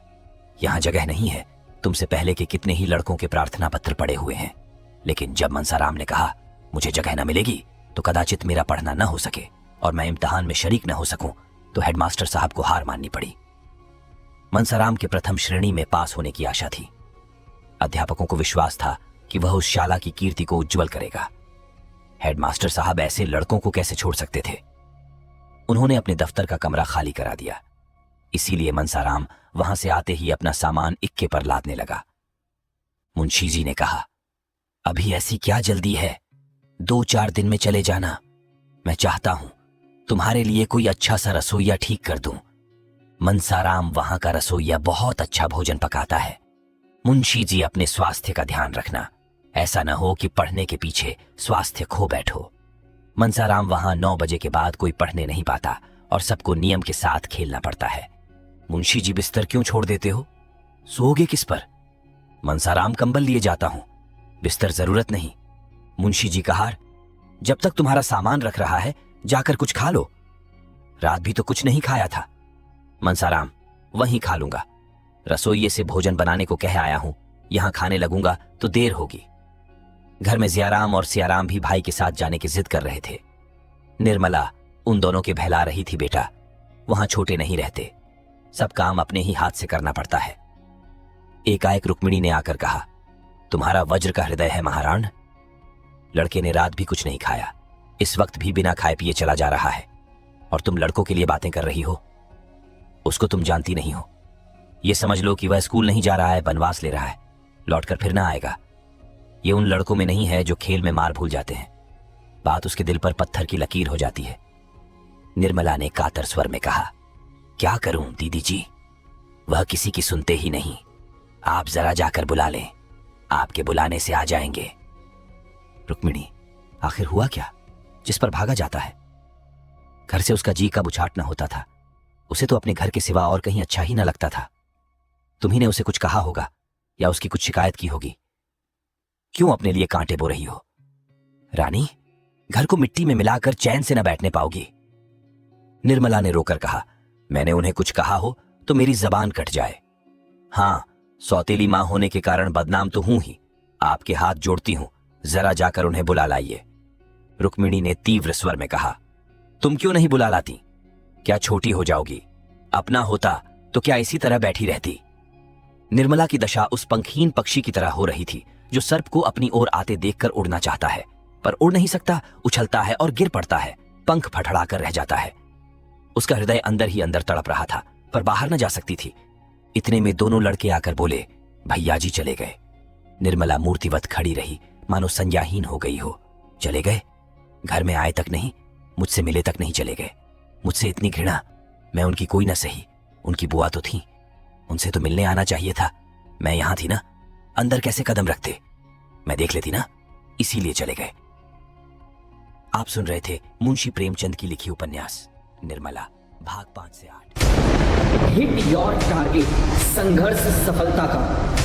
[SPEAKER 1] यहां जगह नहीं है, तुमसे पहले के कितने ही लड़कों के प्रार्थना पत्र पड़े हुए हैं। लेकिन जब मनसाराम ने कहा, मुझे जगह न मिलेगी तो कदाचित मेरा पढ़ना न हो सके और मैं इम्तिहान में शरीक न हो सकूं, तो हेडमास्टर साहब को हार माननी पड़ी। मनसाराम के प्रथम श्रेणी में पास होने की आशा थी। अध्यापकों को विश्वास था कि वह उस शाला की कीर्ति को उज्जवल करेगा। हेडमास्टर साहब ऐसे लड़कों को कैसे छोड़ सकते थे? उन्होंने अपने दफ्तर का कमरा खाली करा दिया। इसीलिए मनसाराम वहां से आते ही अपना सामान इक्के पर लादने लगा। मुंशी जी ने कहा, अभी ऐसी क्या जल्दी है, 2-4 दिन में चले जाना। मैं चाहता हूं तुम्हारे लिए कोई अच्छा सा रसोइया ठीक कर दूं। मनसाराम वहां का रसोइया बहुत अच्छा भोजन पकाता है। मुंशी जी अपने स्वास्थ्य का ध्यान रखना, ऐसा न हो कि पढ़ने के पीछे स्वास्थ्य खो बैठो। मनसाराम वहां 9 बजे के बाद कोई पढ़ने नहीं पाता और सबको नियम के साथ खेलना पड़ता है। मुंशी जी बिस्तर क्यों छोड़ देते हो? सोओगे किस पर? मनसाराम, कंबल लिए जाता हूं, बिस्तर जरूरत नहीं। मुंशी जी कहा, जब तक तुम्हारा सामान रख रहा है जाकर कुछ खा लो। रात भी तो कुछ नहीं खाया था। मनसाराम, वहीं खा लूंगा। रसोइये से भोजन बनाने को कह आया हूं, यहां खाने लगूंगा तो देर होगी। घर में जियाराम और सियाराम भी भाई के साथ जाने की जिद कर रहे थे। निर्मला उन दोनों के बहला रही थी, बेटा वहां छोटे नहीं रहते, सब काम अपने ही हाथ से करना पड़ता है। एकाएक रुक्मिणी ने आकर कहा, तुम्हारा वज्र का हृदय है महाराण। लड़के ने रात भी कुछ नहीं खाया, इस वक्त भी बिना खाए पिए चला जा रहा है, और तुम लड़कों के लिए बातें कर रही हो। उसको तुम जानती नहीं हो। यह समझ लो कि वह स्कूल नहीं जा रहा है, वनवास ले रहा है, लौटकर फिर ना आएगा। ये उन लड़कों में नहीं है जो खेल में मार भूल जाते हैं। बात उसके दिल पर पत्थर की लकीर हो जाती है। निर्मला ने कातर स्वर में कहा, क्या करूं दीदी जी, वह किसी की सुनते ही नहीं। आप जरा जाकर बुला लें, आपके बुलाने से आ जाएंगे। रुक्मिणी, आखिर हुआ क्या जिस पर भागा जाता है? घर से उसका जी कब उछाटना होता था। उसे तो अपने घर के सिवा और कहीं अच्छा ही न लगता था। तुम्ही ने उसे कुछ कहा होगा या उसकी कुछ शिकायत की होगी। क्यों अपने लिए कांटे बो रही हो? रानी, घर को मिट्टी में मिलाकर चैन से न बैठने पाओगी। निर्मला ने रोकर कहा, मैंने उन्हें कुछ कहा हो तो मेरी जबान कट जाए। हां, सौतेली मां होने के कारण बदनाम तो हूं ही, आपके हाथ जोड़ती हूं, जरा जाकर उन्हें बुला लाइए। रुक्मिणी ने तीव्र स्वर में कहा। तुम क्यों नहीं बुला लाती? क्या छोटी हो जाओगी? अपना होता तो क्या इसी तरह बैठी रहती? निर्मला की दशा उस पंखहीन पक्षी की तरह हो रही थी जो सर्प को अपनी ओर आते देखकर उड़ना चाहता है, पर उड़ नहीं सकता, उछलता है और गिर पड़ता है, पंख फड़फड़ाकर रह जाता है। उसका हृदय अंदर ही अंदर तड़प रहा था, पर बाहर न जा सकती थी। इतने में दोनों लड़के आकर बोले, भैया जी चले गए। निर्मला मूर्तिवत खड़ी रही, मानो संज्ञाहीन हो गई हो। चले गए? घर में आए तक नहीं, मुझसे मिले तक नहीं चले गए। मुझसे इतनी घृणा? मैं उनकी कोई न सही, उनकी बुआ तो थी, उनसे तो मिलने आना चाहिए था। मैं यहां थी ना, अंदर कैसे कदम रखते? मैं देख लेती ना, इसीलिए चले गए। आप सुन रहे थे मुंशी प्रेमचंद की लिखी उपन्यास निर्मला, भाग 5 से 8।
[SPEAKER 2] हिट योर टारगेट, संघर्ष सफलता का।